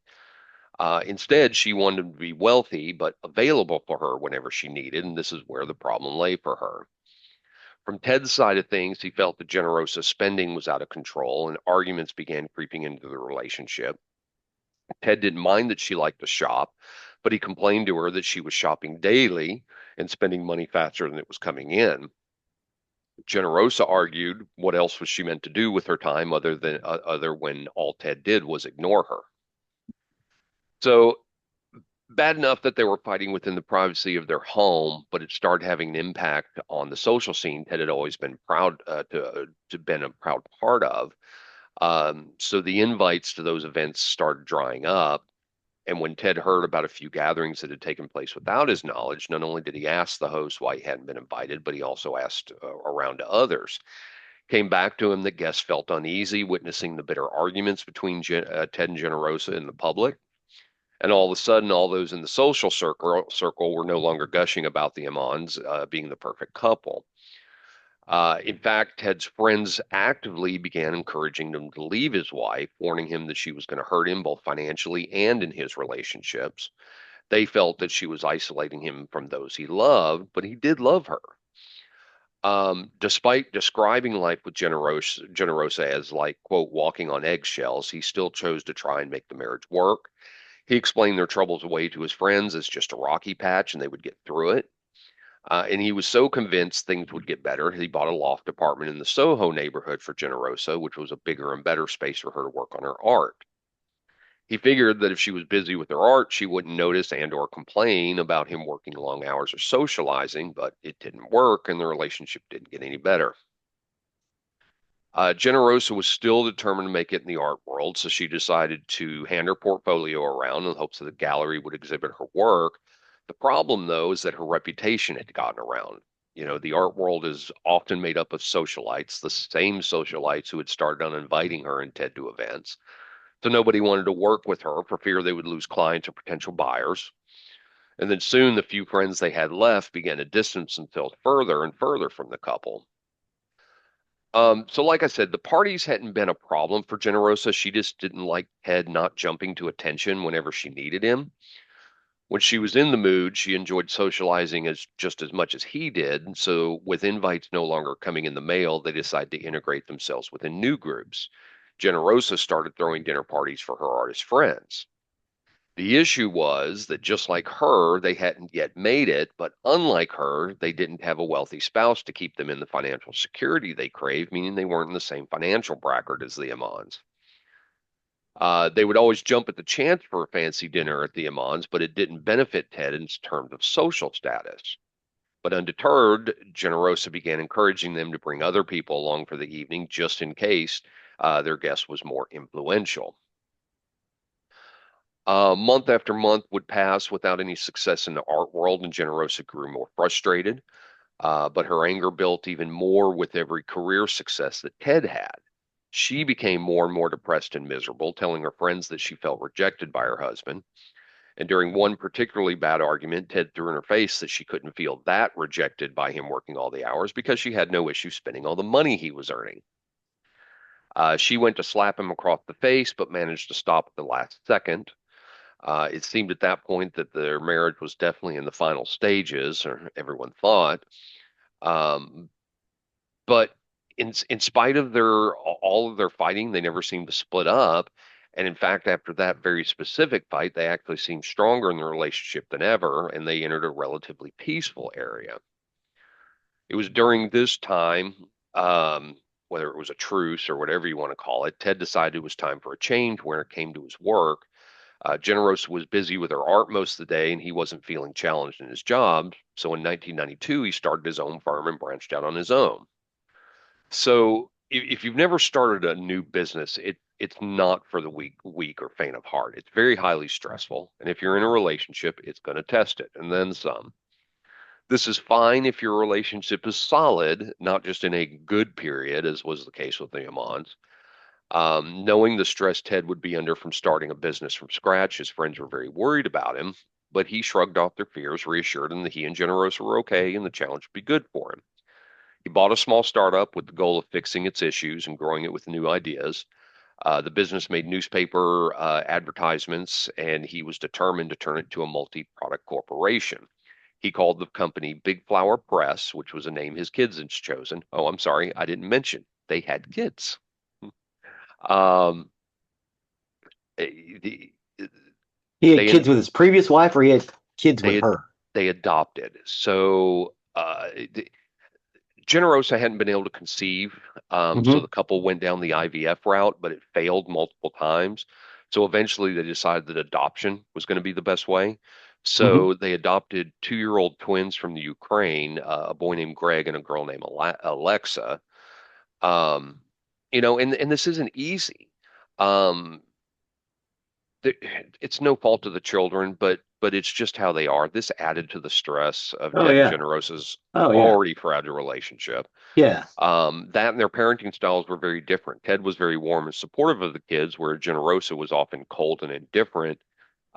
Instead, she wanted him to be wealthy but available for her whenever she needed, and this is where the problem lay for her. From Ted's side of things, he felt that Generosa's spending was out of control and arguments began creeping into the relationship. Ted didn't mind that she liked to shop, but he complained to her that she was shopping daily and spending money faster than it was coming in. Generosa argued what else was she meant to do with her time other when all Ted did was ignore her. So bad enough that they were fighting within the privacy of their home, but it started having an impact on the social scene Ted had always been proud to been a proud part of. So the invites to those events started drying up. And when Ted heard about a few gatherings that had taken place without his knowledge, not only did he ask the host why he hadn't been invited, but he also asked around to others. Came back to him that guests felt uneasy witnessing the bitter arguments between Ted and Generosa in the public. And all of a sudden, all those in the social circle were no longer gushing about the Ammons being the perfect couple. In fact, Ted's friends actively began encouraging him to leave his wife, warning him that she was going to hurt him both financially and in his relationships. They felt that she was isolating him from those he loved, but he did love her. Despite describing life with Generosa as like, quote, walking on eggshells, he still chose to try and make the marriage work. He explained their troubles away to his friends as just a rocky patch and they would get through it. And he was so convinced things would get better, he bought a loft apartment in the Soho neighborhood for Generosa, which was a bigger and better space for her to work on her art. He figured that if she was busy with her art, she wouldn't notice and or complain about him working long hours or socializing, but it didn't work and the relationship didn't get any better. Generosa was still determined to make it in the art world, so she decided to hand her portfolio around in hopes that the gallery would exhibit her work. The problem, though, is that her reputation had gotten around. You know, the art world is often made up of socialites, the same socialites who had started on inviting her and Ted to events. So nobody wanted to work with her for fear they would lose clients or potential buyers. And then soon the few friends they had left began to distance themselves further and further from the couple. So like I said, the parties hadn't been a problem for Generosa. She just didn't like Ted not jumping to attention whenever she needed him. When she was in the mood, she enjoyed socializing as just as much as he did. And so with invites no longer coming in the mail, they decided to integrate themselves within new groups. Generosa started throwing dinner parties for her artist friends. The issue was that just like her, they hadn't yet made it, but unlike her, they didn't have a wealthy spouse to keep them in the financial security they craved, meaning they weren't in the same financial bracket as the Ammons. They would always jump at the chance for a fancy dinner at the Ammons, but it didn't benefit Ted in terms of social status. But undeterred, Generosa began encouraging them to bring other people along for the evening just in case their guest was more influential. Month after month would pass without any success in the art world, and Generosa grew more frustrated. But her anger built even more with every career success that Ted had. She became more and more depressed and miserable, telling her friends that she felt rejected by her husband. And during one particularly bad argument, Ted threw in her face that she couldn't feel that rejected by him working all the hours because she had no issue spending all the money he was earning. She went to slap him across the face, but managed to stop at the last second. It seemed at that point that their marriage was definitely in the final stages, or everyone thought. Um, but in spite of their all of their fighting, they never seemed to split up. And in fact, after that very specific fight, they actually seemed stronger in the relationship than ever, and they entered a relatively peaceful area. It was during this time, whether it was a truce or whatever you want to call it, Ted decided it was time for a change when it came to his work. Generosa was busy with her art most of the day, and he wasn't feeling challenged in his job. So in 1992, he started his own firm and branched out on his own. So if you've never started a new business, it's not for the weak or faint of heart. It's very highly stressful, and if you're in a relationship, it's going to test it, and then some. This is fine if your relationship is solid, not just in a good period, as was the case with the Amons. Knowing the stress Ted would be under from starting a business from scratch, his friends were very worried about him, but he shrugged off their fears, reassured them that he and Generosa were okay and the challenge would be good for him. He bought a small startup with the goal of fixing its issues and growing it with new ideas. The business made newspaper advertisements, and he was determined to turn it to a multi-product corporation. He called the company Big Flower Press, which was a name his kids had chosen. Oh, I'm sorry, I didn't mention they had kids. Um, the, He had they kids with his previous wife, or he had kids with they her. they adopted. So Generosa hadn't been able to conceive, so the Hmm. couple went down the IVF route, but it failed multiple times. So eventually they decided that adoption was going to be the best way. Hmm. So they adopted 2-year-old twins from the Ukraine, a boy named Greg and a girl named Alexa. Um, and this isn't easy. Um, th- it's no fault of the children, but it's just how they are. This added to the stress of Oh Ted and yeah. Generosa's Oh yeah. already fragile relationship. Yeah. That and their parenting styles were very different. Ted was very warm and supportive of the kids, where Generosa was often cold and indifferent.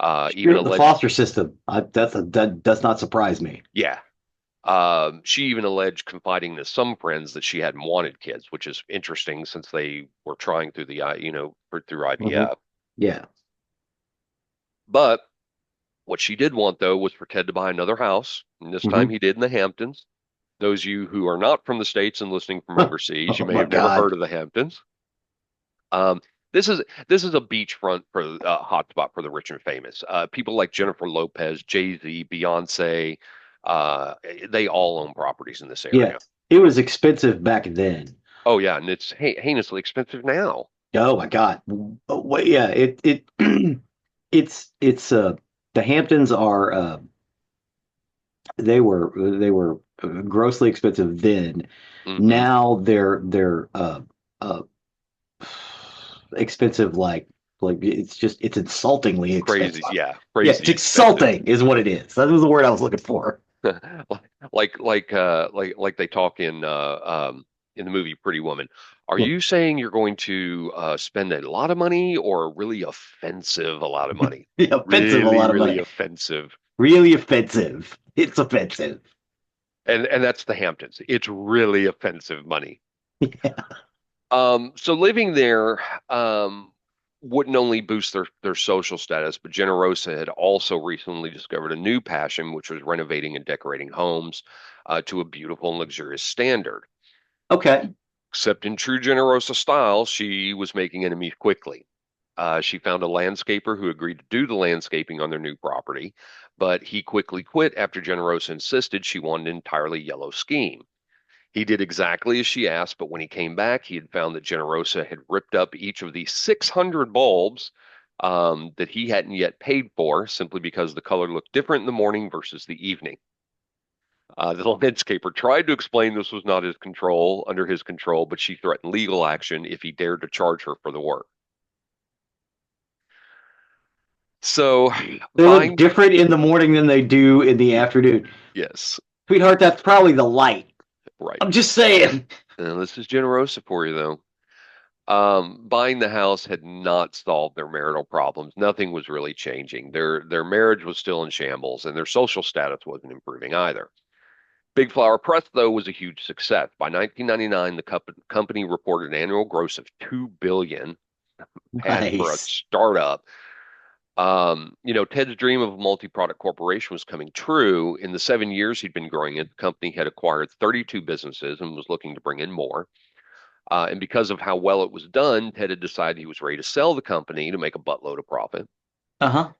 She Even grew up in the alleged, foster system. That does not surprise me. yeah. She even alleged confiding to some friends that she hadn't wanted kids, which is interesting since they were trying through through Hmm. IVF. Yeah. But what she did want, though, was for Ted to buy another house, and this time Hmm. he did in the Hamptons. Those of you who are not from the States and listening from overseas, you Oh may my have never heard God. of the Hamptons. Um, this is a beachfront for hotspot for the rich and famous. People like Jennifer Lopez, Jay-Z, Beyonce, uh, they all own properties in this Yeah. area. It was expensive back then. Oh yeah, and it's heinously expensive now. Oh my God. Oh, wait, yeah. It's the Hamptons are they were grossly expensive then. Hmm. Now they're expensive like it's insultingly Crazy, expensive. yeah, Yeah, it's crazy expensive. insulting is what it is. That was the word I was looking for. Like they talk in the movie Pretty Woman. Are you saying you're going to spend a lot of money or a really offensive a lot of money? Offensive a Really, lot of really money. offensive. Really offensive. It's offensive. And that's the Hamptons. It's really offensive money. Yeah. So living there wouldn't only boost their social status, but Generosa had also recently discovered a new passion, which was renovating and decorating homes to a beautiful and luxurious standard. Okay. Except in true Generosa style, she was making enemies quickly. She found a landscaper who agreed to do the landscaping on their new property, but he quickly quit after Generosa insisted she wanted an entirely yellow scheme. He did exactly as she asked, but when he came back, he had found that Generosa had ripped up each of the 600 bulbs that he hadn't yet paid for simply because the color looked different in the morning versus the evening. The landscaper tried to explain this was not under his control, but she threatened legal action if he dared to charge her for the work. So, They look buying, different in the morning than they do in the afternoon. yes, Sweetheart, that's probably the light. right. I'm just saying. This is Generosa for you, though. Buying the house had not solved their marital problems. Nothing was really changing. Their marriage was still in shambles, and their social status wasn't improving either. Big Flower Press, though, was a huge success. By 1999, the company reported an annual gross of $2 billion, had for a Nice. startup. Ted's dream of a multi-product corporation was coming true. In the 7 years he'd been growing it, the company had acquired 32 businesses and was looking to bring in more. And because of how well it was done, Ted had decided he was ready to sell the company to make a buttload of profit. Uh-huh.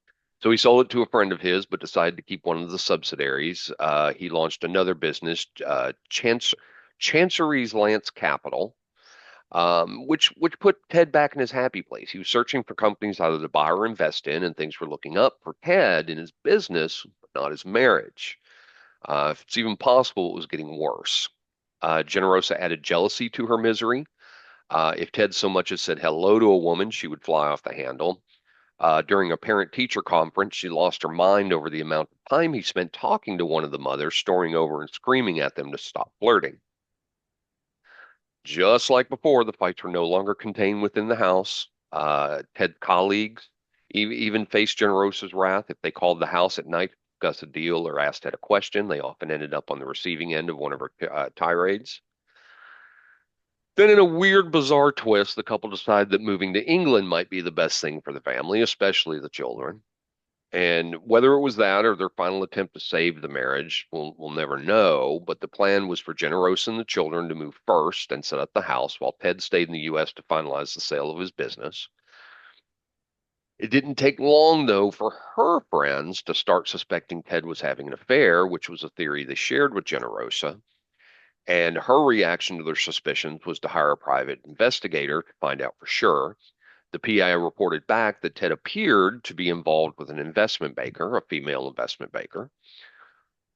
So he sold it to a friend of his, but decided to keep one of the subsidiaries. He launched another business, Chancery's Lance Capital, which put Ted back in his happy place. He was searching for companies either to buy or invest in, and things were looking up for Ted in his business, but not his marriage. If it's even possible, it was getting worse. Generosa added jealousy to her misery. If Ted so much as said hello to a woman, she would fly off the handle. During a parent-teacher conference, she lost her mind over the amount of time he spent talking to one of the mothers, storming over and screaming at them to stop flirting. Just like before, the fights were no longer contained within the house. Ted colleagues even faced Generosa's wrath. If they called the house at night to discuss a deal or asked Ted a question, they often ended up on the receiving end of one of her tirades. Then, in a weird, bizarre twist, the couple decide that moving to England might be the best thing for the family, especially the children. And whether it was that or their final attempt to save the marriage, we'll never know. But the plan was for Generosa and the children to move first and set up the house while Ted stayed in the U.S. to finalize the sale of his business. It didn't take long, though, for her friends to start suspecting Ted was having an affair, which was a theory they shared with Generosa. And her reaction to their suspicions was to hire a private investigator to find out for sure. The PI reported back that Ted appeared to be involved with an investment banker, a female investment banker.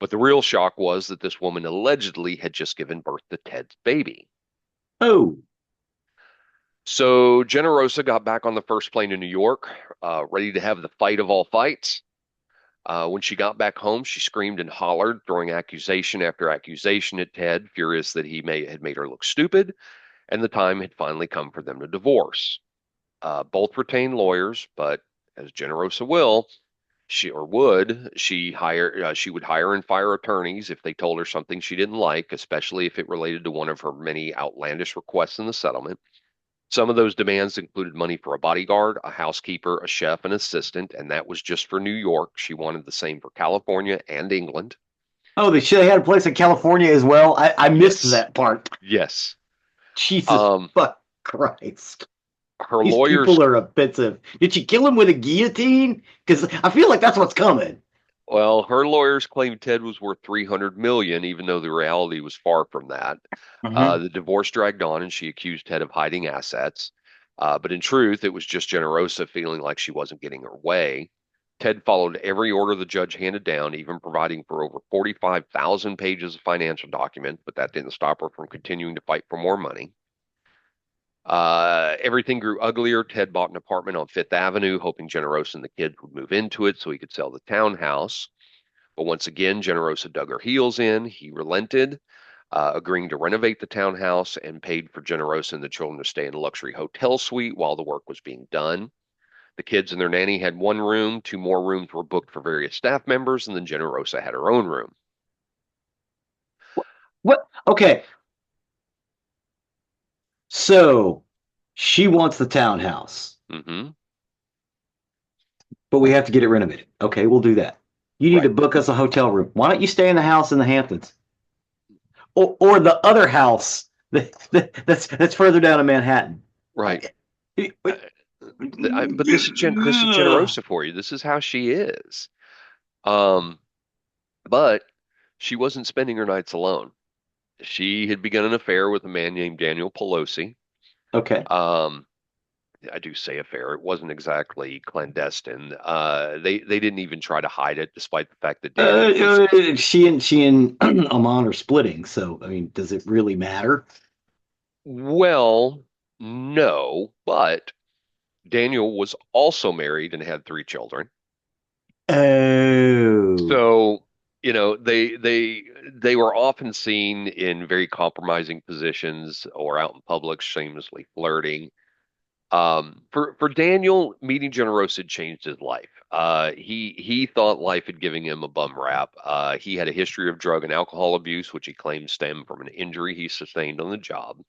But the real shock was that this woman allegedly had just given birth to Ted's baby. Oh, So Generosa got back on the first plane to New York, ready to have the fight of all fights. When she got back home, she screamed and hollered, throwing accusation after accusation at Ted, furious that had made her look stupid, and the time had finally come for them to divorce. Both retained lawyers, but as Generosa will, she would hire and fire attorneys if they told her something she didn't like, especially if it related to one of her many outlandish requests in the settlement. Some of those demands included money for a bodyguard, a housekeeper, a chef, an assistant, and that was just for New York. She wanted the same for California and England. oh, they had a place in California as well. I missed Yes. that part. Yes. Jesus Um, fuck Christ. her These lawyers people are offensive. Did she kill him with a guillotine? Because I feel like that's what's coming. Well, her lawyers claimed Ted was worth 300 million, even though the reality was far from that. Hmm. The divorce dragged on, and she accused Ted of hiding assets. But in truth, it was just Generosa feeling like she wasn't getting her way. Ted followed every order the judge handed down, even providing for over 45,000 pages of financial documents, but that didn't stop her from continuing to fight for more money. Everything grew uglier. Ted bought an apartment on Fifth Avenue, hoping Generosa and the kids would move into it so he could sell the townhouse. But once again, Generosa dug her heels in. He relented, agreeing to renovate the townhouse and paid for Generosa and the children to stay in a luxury hotel suite while the work was being done. The kids and their nanny had one room. Two more rooms were booked for various staff members, and then Generosa had her own room. What? Okay, so she wants the townhouse, Hmm. but we have to get it renovated. Okay, we'll do that. You need to Right. book us a hotel room. Why don't you stay in the house in the Hamptons, or the other house that's further down in Manhattan? Right. I, Uh, but this is Generosa for you. This is how she is. Um, but she wasn't spending her nights alone. She had begun an affair with a man named Daniel Pelosi. okay. Um, I do say affair. It wasn't exactly clandestine. They didn't even try to hide it, despite the fact that Daniel was She and Ammon are splitting. So I mean, does it really matter? well, no, but Daniel was also married and had three children. Oh, So, they were often seen in very compromising positions or out in public, shamelessly flirting. For Daniel, meeting Generosa had changed his life. He thought life had given him a bum rap. He had a history of drug and alcohol abuse, which he claimed stemmed from an injury he sustained on the job.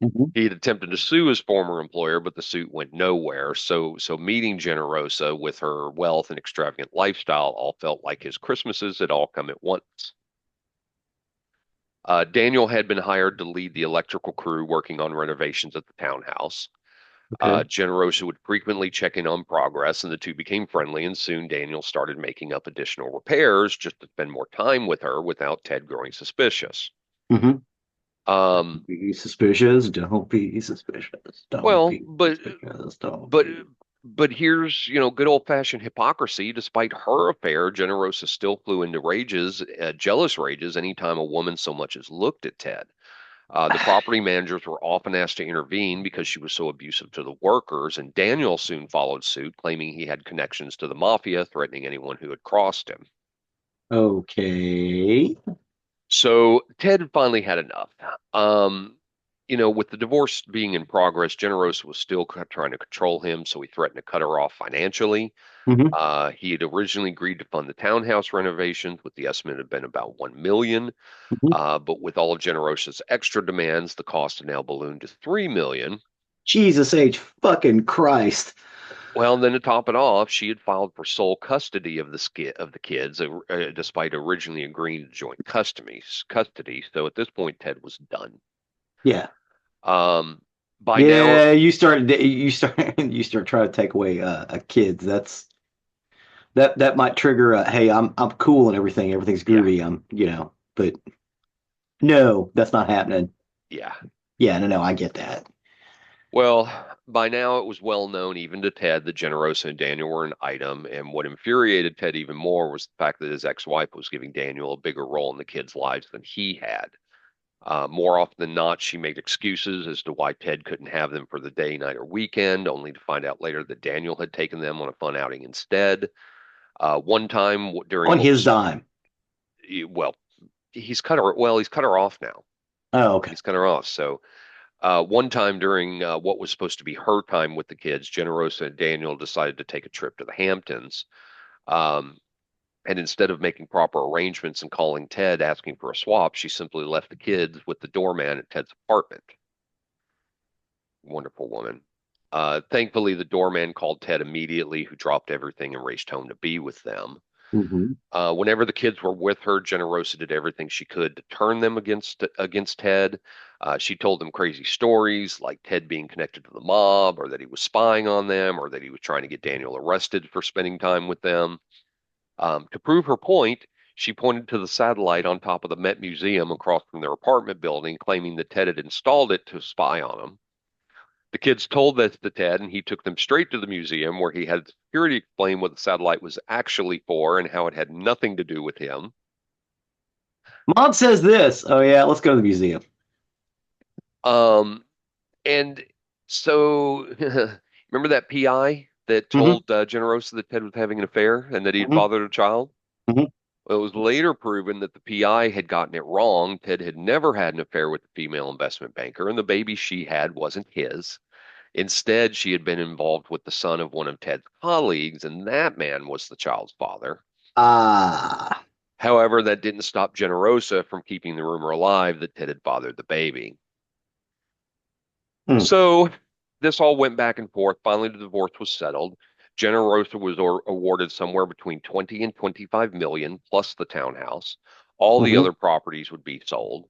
mhm. He had attempted to sue his former employer, but the suit went nowhere. So meeting Generosa with her wealth and extravagant lifestyle all felt like his Christmases had all come at once. Daniel had been hired to lead the electrical crew working on renovations at the townhouse. Okay. Generosa would frequently check in on progress, and the two became friendly. And soon Daniel started making up additional repairs just to spend more time with her without Ted growing suspicious. Hmm. Um, Be suspicious. Don't be suspicious. Don't well, be but suspicious. Don't but be. but here's good old-fashioned hypocrisy. Despite her affair, Generosa still flew into rages, jealous rages, anytime a woman so much as looked at Ted. The property managers were often asked to intervene because she was so abusive to the workers, and Daniel soon followed suit, claiming he had connections to the mafia, threatening anyone who had crossed him. Okay. So Ted finally had enough. Um, with the divorce being in progress, Generosa was still trying to control him, so he threatened to cut her off financially. Hmm. He had originally agreed to fund the townhouse renovations, with the estimate had been about 1 million. Hmm. But with all of Generosa's extra demands, the cost had now ballooned to 3 million. Jesus H. fucking Christ. Well, then to top it off, she had filed for sole custody of the kids, despite originally agreeing to joint custody. Custody. So at this point, Ted was done. Yeah. Um, by now, Yeah, you start trying to take away kids. That might trigger a hey, I'm cool and everything. Everything's yeah, groovy. But no, that's not happening. yeah. Yeah, no, I get that. Well, by now it was well known even to Ted that Generosa and Daniel were an item, and what infuriated Ted even more was the fact that his ex-wife was giving Daniel a bigger role in the kids' lives than he had. More often than not, she made excuses as to why Ted couldn't have them for the day, night, or weekend, only to find out later that Daniel had taken them on a fun outing instead. One time during On what his was, dime. well, he's cut her off now. Oh, okay. He's cut her off. So one time during what was supposed to be her time with the kids, Generosa and Daniel decided to take a trip to the Hamptons. Um, and instead of making proper arrangements and calling Ted asking for a swap, she simply left the kids with the doorman at Ted's apartment. Wonderful woman. Thankfully, the doorman called Ted immediately, who dropped everything and raced home to be with them. Hmm. Whenever the kids were with her, Generosa did everything she could to turn them against Ted. She told them crazy stories like Ted being connected to the mob, or that he was spying on them, or that he was trying to get Daniel arrested for spending time with them. To prove her point, she pointed to the satellite on top of the Met Museum across from their apartment building, claiming that Ted had installed it to spy on them. The kids told this to Ted, and he took them straight to the museum where he had security explain what the satellite was actually for and how it had nothing to do with him. Mom says this. Oh yeah, let's go to the museum. Um, and so remember that PI that Hmm. told Generosa that Ted was having an affair and that he had Hmm. fathered a child? Hmm. Well, it was later proven that the PI had gotten it wrong. Ted had never had an affair with the female investment banker, and the baby she had wasn't his. Instead, she had been involved with the son of one of Ted's colleagues, and that man was the child's father. Ah. However, that didn't stop Generosa from keeping the rumor alive that Ted had fathered the baby. Mm. So this all went back and forth. Finally, the divorce was settled. Generosa was awarded somewhere between 20 and 25 million plus the townhouse. All the Hmm. other properties would be sold,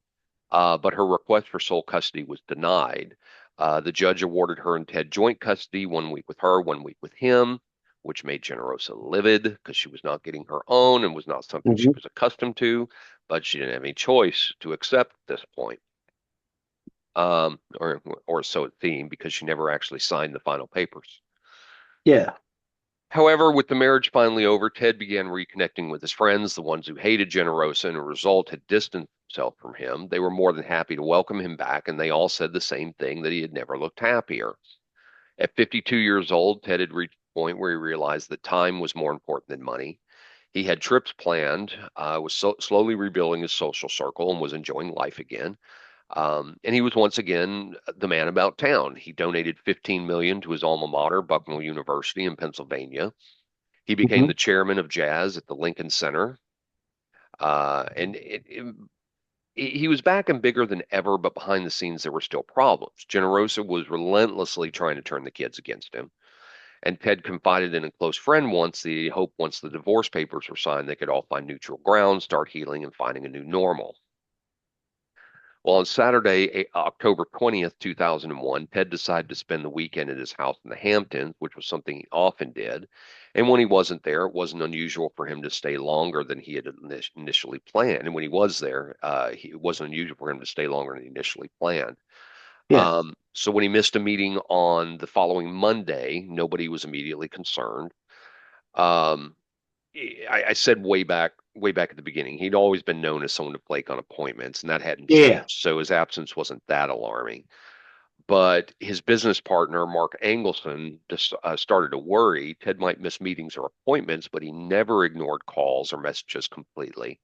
but her request for sole custody was denied. The judge awarded her and Ted joint custody, 1 week with her, 1 week with him, which made Generosa livid because she was not getting her own and was not something she Hmm. was accustomed to, but she didn't have any choice to accept at this point. Or so it seemed, because she never actually signed the final papers. Yeah. However, with the marriage finally over, Ted began reconnecting with his friends, the ones who hated Generosa and as a result had distanced himself from him. They were more than happy to welcome him back, and they all said the same thing, that he had never looked happier. At 52 years old, Ted had reached a point where he realized that time was more important than money. He had trips planned, was slowly rebuilding his social circle, and was enjoying life again. And he was once again the man about town. He donated 15 million to his alma mater, Bucknell University in Pennsylvania. He became Hmm. the chairman of jazz at the Lincoln Center. And he was back and bigger than ever, but behind the scenes there were still problems. Generosa was relentlessly trying to turn the kids against him. And Ted confided in a close friend once that he hoped once the divorce papers were signed, they could all find neutral ground, start healing, and finding a new normal. Well, on Saturday, October 20th, 2001, Ted decided to spend the weekend at his house in the Hamptons, which was something he often did. And when he wasn't there, it wasn't unusual for him to stay longer than he had initially planned. And when he was there, it wasn't unusual for him to stay longer than he initially planned. Yeah. So when he missed a meeting on the following Monday, nobody was immediately concerned. Um, I said way back at the beginning, he'd always been known as someone to flake on appointments, and that hadn't Yeah. changed. So his absence wasn't that alarming. But his business partner, Mark Angelson, just started to worry Ted might miss meetings or appointments, but he never ignored calls or messages completely.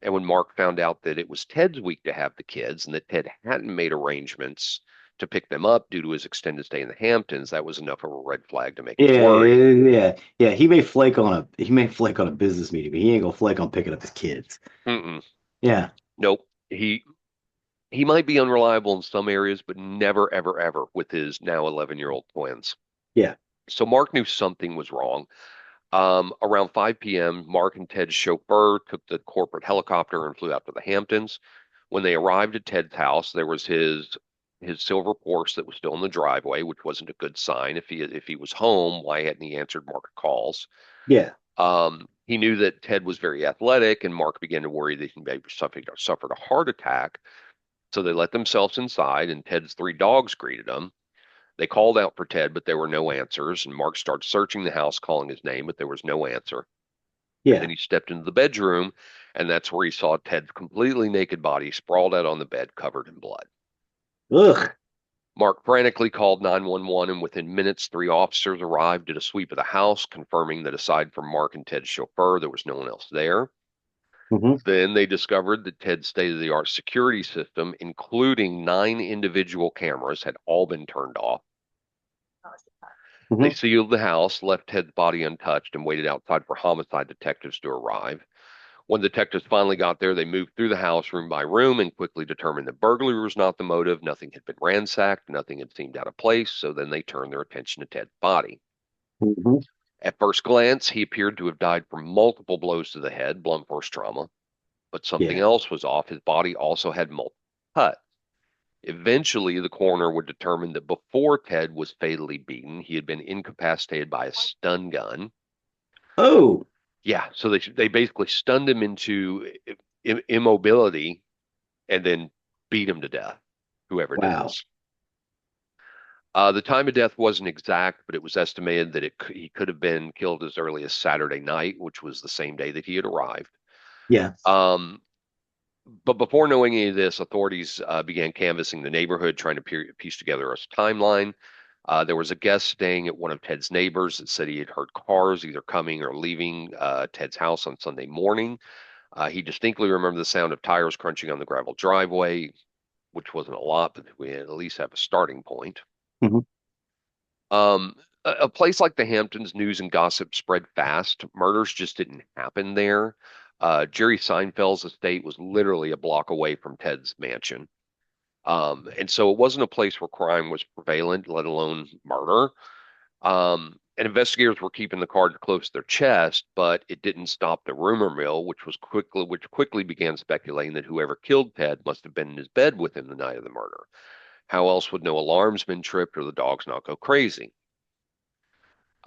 And when Mark found out that it was Ted's week to have the kids and that Ted hadn't made arrangements to pick them up due to his extended stay in the Hamptons, that was enough of a red flag to make him Yeah, worry. yeah. He may flake on a business meeting, but he ain't gonna flake on picking up his kids. Mm-mm. Yeah, Nope. He might be unreliable in some areas, but never, ever, ever with his now 11-year-old twins. yeah, So Mark knew something was wrong. Around 5 p.m., Mark and Ted's chauffeur took the corporate helicopter and flew out to the Hamptons. When they arrived at Ted's house, there was his silver Porsche that was still in the driveway, which wasn't a good sign. If he was home, why hadn't he answered Mark's calls? yeah, He knew that Ted was very athletic, and Mark began to worry that he may have suffered a heart attack. So they let themselves inside, and Ted's three dogs greeted him. They called out for Ted, but there were no answers. And Mark started searching the house, calling his name, but there was no answer. And then yeah. he stepped into the bedroom, and that's where he saw Ted's completely naked body sprawled out on the bed, covered in blood. Ugh. Mark frantically called 911, and within minutes, three officers arrived, did a sweep of the house, confirming that aside from Mark and Ted's chauffeur, there was no one else there. Hmm. Then they discovered that Ted's state-of-the-art security system, including 9 individual cameras, had all been turned off. They Hmm. sealed the house, left Ted's body untouched, and waited outside for homicide detectives to arrive. When detectives finally got there, they moved through the house room by room and quickly determined that burglary was not the motive. Nothing had been ransacked, nothing had seemed out of place, so then they turned their attention to Ted's body. Hmm. At first glance, he appeared to have died from multiple blows to the head, blunt force trauma, but something Yeah. else was off. His body also had multiple cuts. Eventually, the coroner would determine that before Ted was fatally beaten, he had been incapacitated by a stun gun. Oh, Yeah, so they basically stunned him into immobility and then beat him to death, whoever did wow. this. The time of death wasn't exact, but it was estimated that he could have been killed as early as Saturday night, which was the same day that he had arrived. Yeah. Um, but before knowing any of this, authorities began canvassing the neighborhood, trying to piece together a timeline. There was a guest staying at one of Ted's neighbors that said he had heard cars either coming or leaving Ted's house on Sunday morning. He distinctly remembered the sound of tires crunching on the gravel driveway, which wasn't a lot, but we at least have a starting point. Hmm. A place like the Hamptons, news and gossip spread fast. Murders just didn't happen there. Jerry Seinfeld's estate was literally a block away from Ted's mansion. And so it wasn't a place where crime was prevalent, let alone murder. And investigators were keeping the cards close to their chest, but it didn't stop the rumor mill, which quickly began speculating that whoever killed Ted must have been in his bed with him the night of the murder. How else would no alarms been tripped or the dogs not go crazy?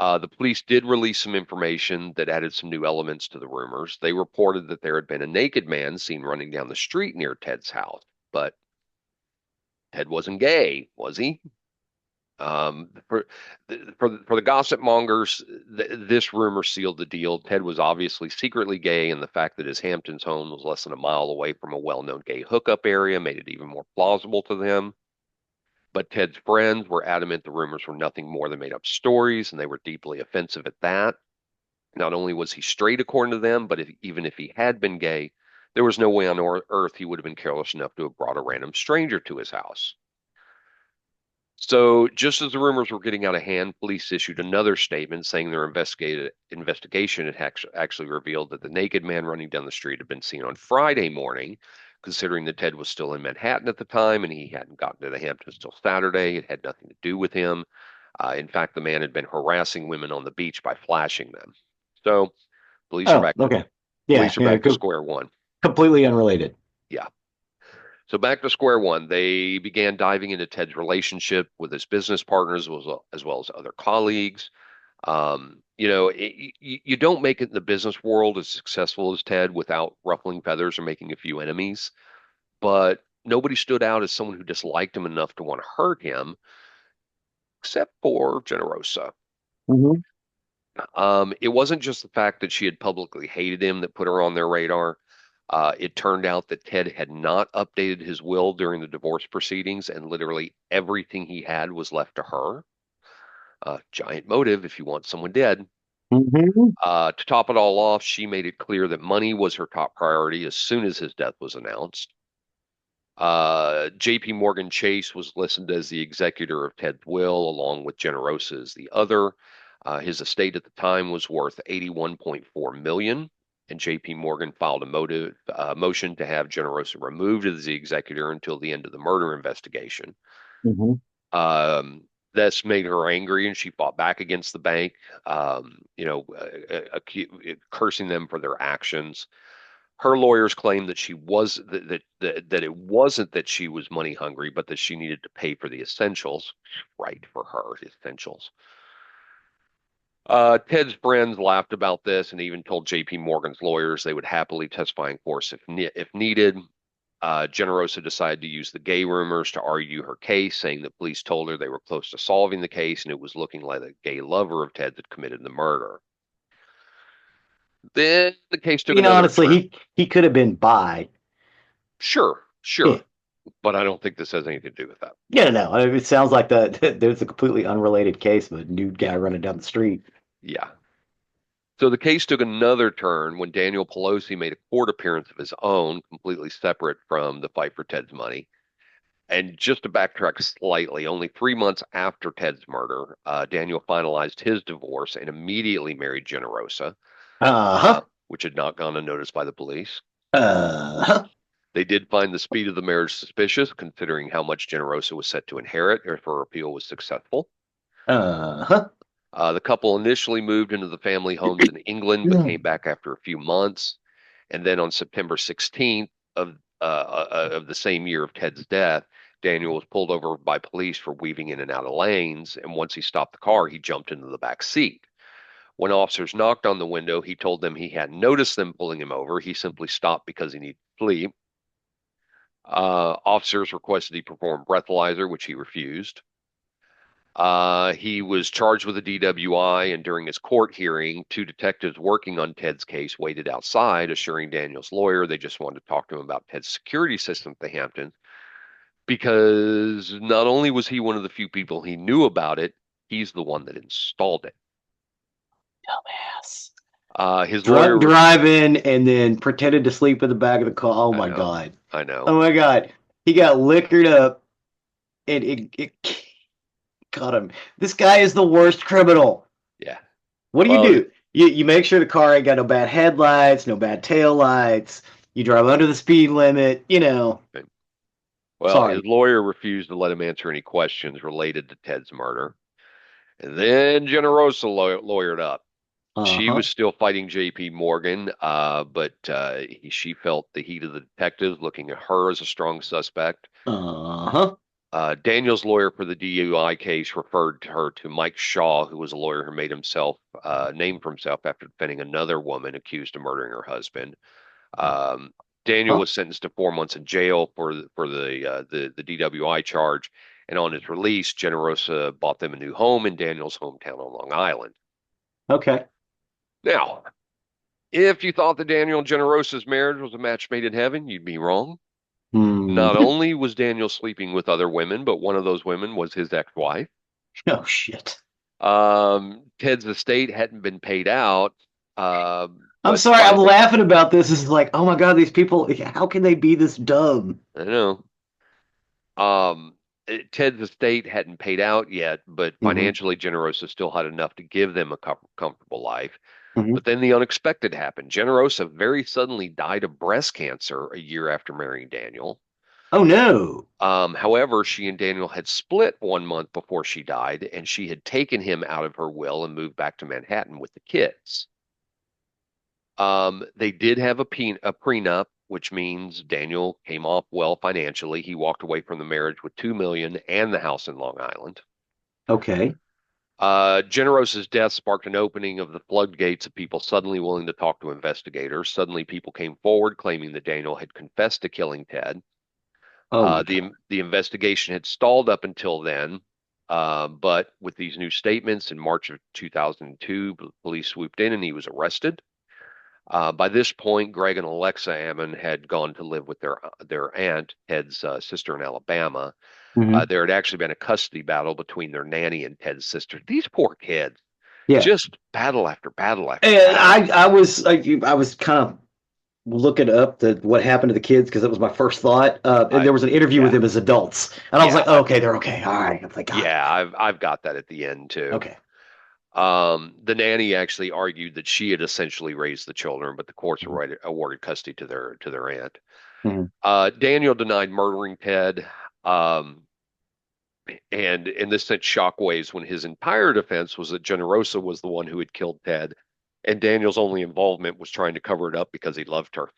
The police did release some information that added some new elements to the rumors. They reported that there had been a naked man seen running down the street near Ted's house, but Ted wasn't gay, was he? For the gossip mongers, this rumor sealed the deal. Ted was obviously secretly gay, and the fact that his Hamptons home was less than a mile away from a well-known gay hookup area made it even more plausible to them. But Ted's friends were adamant the rumors were nothing more than made-up stories, and they were deeply offensive at that. Not only was he straight according to them, but even if he had been gay, there was no way on earth he would have been careless enough to have brought a random stranger to his house. So, just as the rumors were getting out of hand, police issued another statement saying their investigation had actually revealed that the naked man running down the street had been seen on Friday morning. Considering that Ted was still in Manhattan at the time and he hadn't gotten to the Hamptons till Saturday, it had nothing to do with him. In fact, the man had been harassing women on the beach by flashing them. So, police are Oh, back to okay. Yeah, police are yeah. back to square one. Completely unrelated. Yeah. So back to square one, they began diving into Ted's relationship with his business partners as well as other colleagues. You don't make it in the business world as successful as Ted without ruffling feathers or making a few enemies, but nobody stood out as someone who disliked him enough to want to hurt him, except for Generosa. Hmm. It wasn't just the fact that she had publicly hated him that put her on their radar. It turned out that Ted had not updated his will during the divorce proceedings, and literally everything he had was left to her. Giant motive if you want someone dead. Hmm. To top it all off, she made it clear that money was her top priority as soon as his death was announced. JP Morgan Chase was listed as the executor of Ted's will, along with Generosa as the other. His estate at the time was worth 81.4 million, and JP Morgan filed a motion to have Generosa removed as the executor until the end of the murder investigation. Hmm. Um, this made her angry, and she fought back against the bank, cursing them for their actions. Her lawyers claimed that she was that it wasn't that she was money hungry, but that she needed to pay for the essentials. Right for her, essentials. Ted's friends laughed about this and even told J.P. Morgan's lawyers they would happily testify in court if needed. Generosa decided to use the gay rumors to argue her case, saying that police told her they were close to solving the case and it was looking like the gay lover of Ted had committed the murder. Then the case took another Honestly, turn. he could have been bi. Sure, Yeah. sure, but I don't think this has anything to do with that. Yeah, no. I mean, it sounds like there's a completely unrelated case of a nude guy running down the street. Yeah. So the case took another turn when Daniel Pelosi made a court appearance of his own, completely separate from the fight for Ted's money. And just to backtrack slightly, only 3 months after Ted's murder, Daniel finalized his divorce and immediately married Generosa, Uh-huh. which had not gone unnoticed by the police. Uh-huh. They did find the speed of the marriage suspicious, considering how much Generosa was set to inherit if her appeal was successful. Uh-huh. The couple initially moved into the family homes in England, but came back after a few months. And then on September 16th of the same year of Ted's death, Daniel was pulled over by police for weaving in and out of lanes. And once he stopped the car, he jumped into the back seat. When officers knocked on the window, he told them he hadn't noticed them pulling him over. He simply stopped because he needed to flee. Officers requested he perform breathalyzer, which he refused. He was charged with a DWI, and during his court hearing, two detectives working on Ted's case waited outside, assuring Daniel's lawyer they just wanted to talk to him about Ted's security system at the Hamptons, because not only was he one of the few people he knew about it, he's the one that installed it. Dumbass. His Drunk lawyer, driving and then pretended to sleep in the back of the car. Oh I my know, God. I Oh know, my God. He got liquored up and it got him. This guy is the worst criminal. yeah. What do you Well, do? You make sure the car ain't got no bad headlights, no bad tail lights. You drive under the speed limit, well, his Sorry. lawyer refused to let him answer any questions related to Ted's murder. And then Generosa lawyered up. She Uh-huh. was still fighting J.P. Morgan, but she felt the heat of the detectives looking at her as a strong suspect. Uh-huh. Daniel's lawyer for the DUI case referred her to Mike Shaw, who was a lawyer who made himself name for himself after defending another woman accused of murdering her husband. Um, Daniel Uh-huh. was sentenced to 4 months in jail for the DWI charge, and on his release, Generosa bought them a new home in Daniel's hometown on Long Island. Okay. Now, if you thought that Daniel and Generosa's marriage was a match made in heaven, you'd be wrong. Hmm. Not only was Daniel sleeping with other women, but one of those women was his ex-wife. Oh shit. Ted's estate hadn't been paid out, uh, I'm but sorry, I'm by laughing about this. It's like, oh my God, these people, how can they be this dumb? I don't know. Ted's estate hadn't paid out yet, but Hmm. financially, Generosa still had enough to give them a comfortable life. Hmm. But then the unexpected happened. Generosa very suddenly died of breast cancer a year after marrying Daniel. Oh no. However, she and Daniel had split 1 month before she died, and she had taken him out of her will and moved back to Manhattan with the kids. They did have a prenup, which means Daniel came off well financially. He walked away from the marriage with 2 million and the house in Long Island. Okay. Generosa's death sparked an opening of the floodgates of people suddenly willing to talk to investigators. Suddenly, people came forward claiming that Daniel had confessed to killing Ted. Oh my God. The investigation had stalled up until then, but with these new statements in March of 2002, police swooped in and he was arrested. By this point, Greg and Alexa Ammon had gone to live with their aunt, Ted's sister in Alabama. Hmm. There had actually been a custody battle between their nanny and Ted's sister. These poor kids. Yeah. Just battle after battle after And battle. I was kind of looking up what happened to the kids because it was my first thought. And I there was an interview with yeah them as adults, and I was yeah like, oh, okay, they're okay. All right. I was like, God, I've got that at the end too. okay. The nanny actually argued that she had essentially raised the children, but the courts Mhm. awarded custody to their aunt. Mhm. Daniel denied murdering Ted, um, and this sent shockwaves when his entire defense was that Generosa was the one who had killed Ted, and Daniel's only involvement was trying to cover it up because he loved her.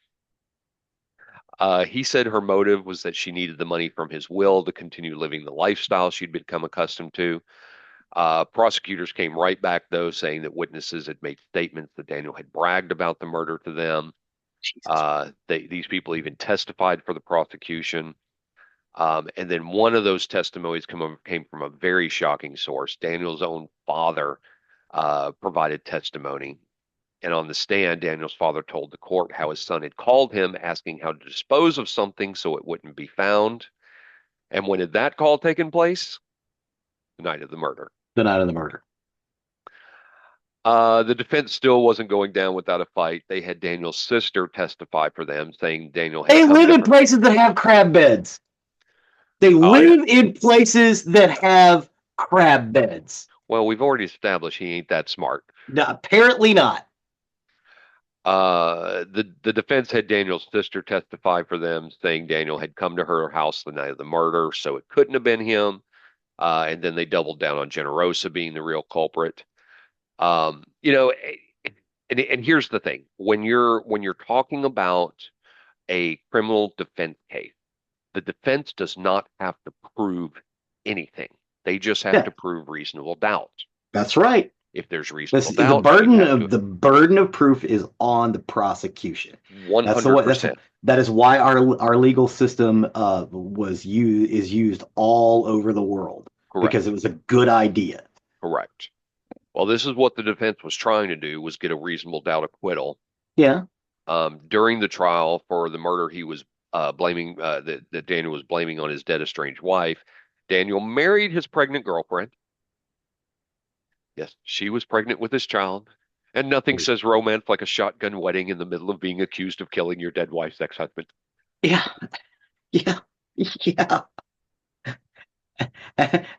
He said her motive was that she needed the money from his will to continue living the lifestyle she'd become accustomed to. Prosecutors came right back, though, saying that witnesses had made statements that Daniel had bragged about the murder to them. Jesus. These people even testified for the prosecution. And then one of those testimonies came from a very shocking source. Daniel's own father provided testimony. And on the stand, Daniel's father told the court how his son had called him asking how to dispose of something so it wouldn't be found. And when had that call taken place? The night of the murder. The night of the murder. The defense still wasn't going down without a fight. They had Daniel's sister testify for them, saying Daniel had They come live to in her. places that have crab beds. They I know. live in places that have crab beds. Well, we've already established he ain't that smart. No, apparently not. The defense had Daniel's sister testify for them, saying Daniel had come to her house the night of the murder, so it couldn't have been him. And then they doubled down on Generosa being the real culprit. You know, and here's the thing: when you're talking about a criminal defense case, the defense does not have to prove anything. They just have Yeah, to prove reasonable doubt. that's right. If there's This, reasonable the doubt, you burden have of to the burden of proof is on the prosecution. That's the way. 100%. That is why our legal system is used all over the world because Correct. it was a good idea. Correct. Well, this is what the defense was trying to do was get a reasonable doubt acquittal. Yeah. During the trial for the murder he was blaming that Daniel was blaming on his dead estranged wife, Daniel married his pregnant girlfriend. Yes, she was pregnant with his child. And nothing says romance like a shotgun wedding in the middle of being accused of killing your dead wife's ex-husband. Yeah. Yeah. Yeah.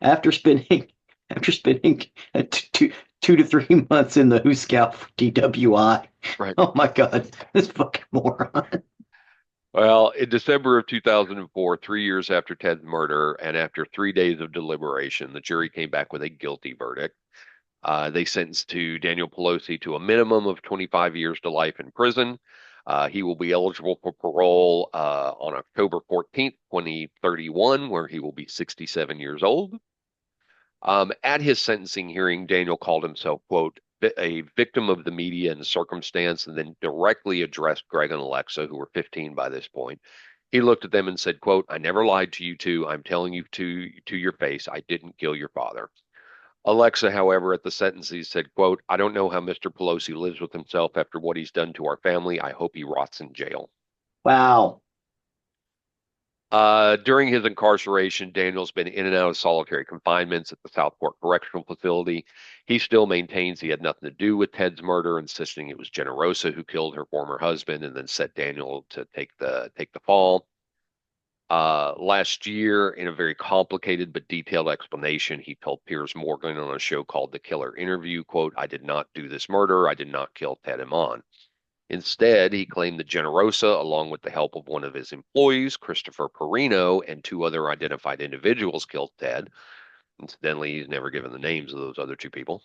After spending after spending 2 to 3 months in the Who Scout for DWI. Right. Oh my God, this fucking moron. Well, in December of 2004, 3 years after Ted's murder and after 3 days of deliberation, the jury came back with a guilty verdict. They sentenced to Daniel Pelosi to a minimum of 25 years to life in prison. He will be eligible for parole on October 14th, 2031, where he will be 67 years old. At his sentencing hearing, Daniel called himself, quote, a victim of the media and circumstance, and then directly addressed Greg and Alexa, who were 15 by this point. He looked at them and said, quote, I never lied to you two. I'm telling you to your face, I didn't kill your father. Alexa, however, at the sentencing said, quote, I don't know how Mr. Pelosi lives with himself after what he's done to our family. I hope he rots in jail. Wow. During his incarceration, Daniel's been in and out of solitary confinements at the Southport Correctional Facility. He still maintains he had nothing to do with Ted's murder, insisting it was Generosa who killed her former husband and then set Daniel to take the fall. Last year, in a very complicated but detailed explanation, he told Piers Morgan on a show called The Killer Interview, quote, I did not do this murder. I did not kill Ted Ammon. Instead, he claimed that Generosa, along with the help of one of his employees, Christopher Perino, and two other identified individuals, killed Ted. Incidentally, he's never given the names of those other two people.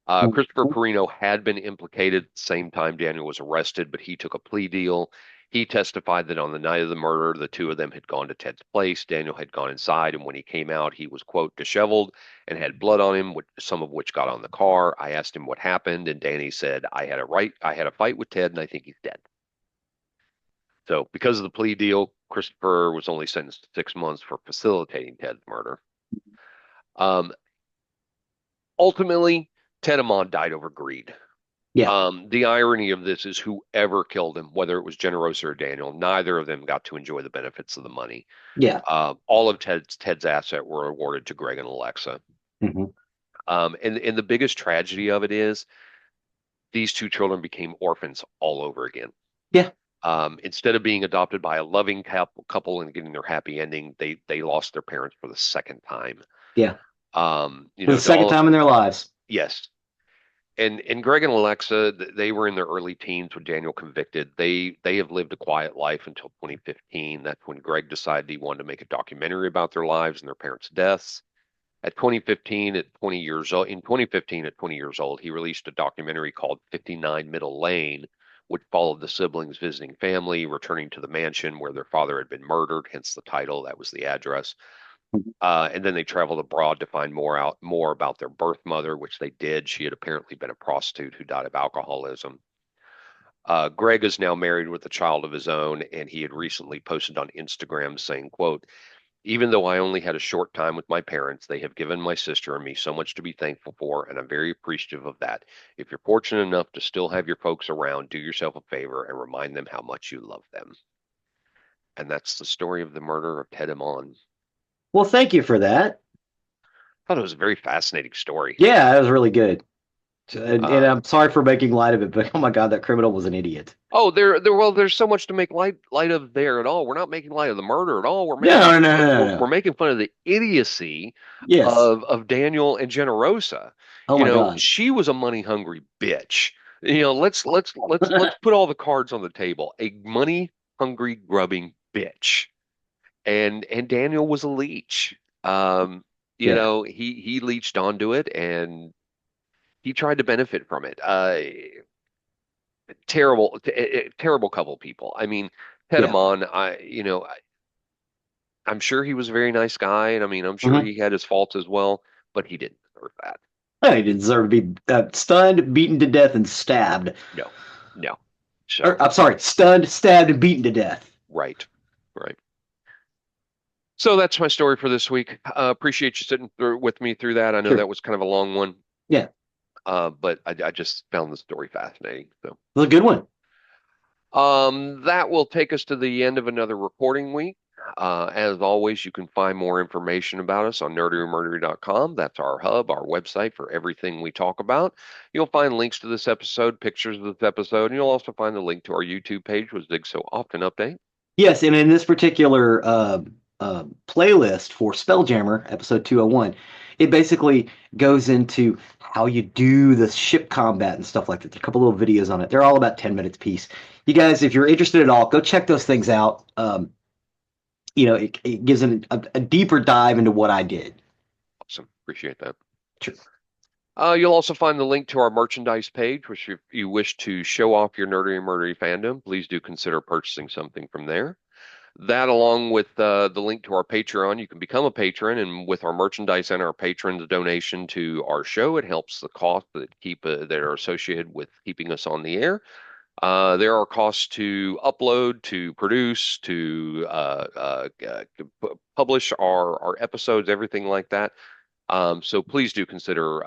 Christopher Perino had been implicated at the same time Daniel was arrested, but he took a plea deal. He testified that on the night of the murder, the two of them had gone to Ted's place. Daniel had gone inside, and when he came out, he was, quote, disheveled and had blood on him, some of which got on the car. I asked him what happened, and Danny said, I had a fight with Ted, and I think he's dead. So, because of the plea deal, Christopher was only sentenced to 6 months for facilitating Ted's murder. Um, Ultimately, Ted Ammon died over greed. Yeah. The irony of this is whoever killed him, whether it was Generosa or Daniel, neither of them got to enjoy the benefits of the money. Yeah. All of Ted's assets were awarded to Greg and Alexa. Hmm. And the biggest tragedy of it is these two children became orphans all over again. Yeah, Instead of being adopted by a loving couple and getting their happy ending, they lost their parents for the second time. yeah. You For the know, to second all time in their lives. yes. And Greg and Alexa, they were in their early teens when Daniel convicted. They have lived a quiet life until 2015. That's when Greg decided he wanted to make a documentary about their lives and their parents' deaths. At 2015, at 20 years old, in 2015, at 20 years old, he released a documentary called 59 Middle Lane, which followed the siblings visiting family, returning to the mansion where their father had been murdered, hence the title. That was the address. And then they traveled abroad to find more about their birth mother, which they did. She had apparently been a prostitute who died of alcoholism. Greg is now married with a child of his own, and he had recently posted on Instagram saying, "quote Even though I only had a short time with my parents, they have given my sister and me so much to be thankful for, and I'm very appreciative of that. If you're fortunate enough to still have your folks around, do yourself a favor and remind them how much you love them." And that's the story of the murder of Ted Ammon. Well, thank you for that. I thought it was a very fascinating story. Yeah, that was really good. And Um, I'm sorry for making light of it, but oh my God, that criminal was an idiot. oh, well, there's so much to make light of there at all. We're not making light of the murder at all. No, no, no, no, We're no. making fun of the idiocy Yes. of Daniel and Generosa. Oh You my know, God. she was a money hungry bitch. You know, let's put all the cards on the table. A money hungry grubbing bitch. And Daniel was a leech. Um, you Yeah, know, he leached onto it and he tried to benefit from it. Terrible couple people. I mean, yeah. Pedamon, I'm sure he was a very nice guy, and I mean, I'm sure Hmm. he had his faults as well, but he didn't deserve that. He deserved to be stunned, beaten to death, and stabbed. No, no. Or, So, I'm sorry, stunned, stabbed, and beaten to death. right, right. So that's my story for this week. Appreciate you sitting with me through that. I know Sure. that was kind of a long one, Yeah, it but I just found the story fascinating. So, was a good one. that will take us to the end of another recording week. As always, you can find more information about us on nerdyermurdery.com. That's our hub, our website for everything we talk about. You'll find links to this episode, pictures of this episode, and you'll also find the link to our YouTube page, which Dig so often update. Yes, and in this particular playlist for Spelljammer, episode 201, it basically goes into how you do the ship combat and stuff like that. There's a couple little videos on it. They're all about 10 minutes piece. You guys, if you're interested at all, go check those things out. It gives a deeper dive into what I did. Awesome. Appreciate that. Sure. You'll also find the link to our merchandise page, which if you wish to show off your nerdy and murdery fandom, please do consider purchasing something from there. That, along with the link to our Patreon, you can become a patron, and with our merchandise and our patrons' donation to our show, it helps the costs that are associated with keeping us on the air. There are costs to upload, to produce, to publish our episodes, everything like that. So please do consider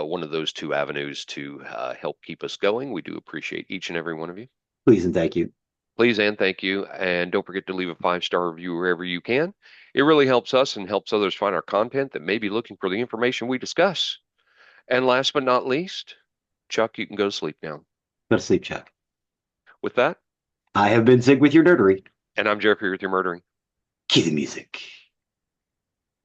one of those two avenues to help keep us going. We do appreciate each and every one of you. Please and thank you. Please and thank you. And don't forget to leave a 5-star review wherever you can. It really helps us and helps others find our content that may be looking for the information we discuss. And last but not least, Chuck, you can go to sleep now. Go to sleep, Chuck. With that, I have been Zig with your nerdery. and I'm Jeffrey with your murdering. Cue the music.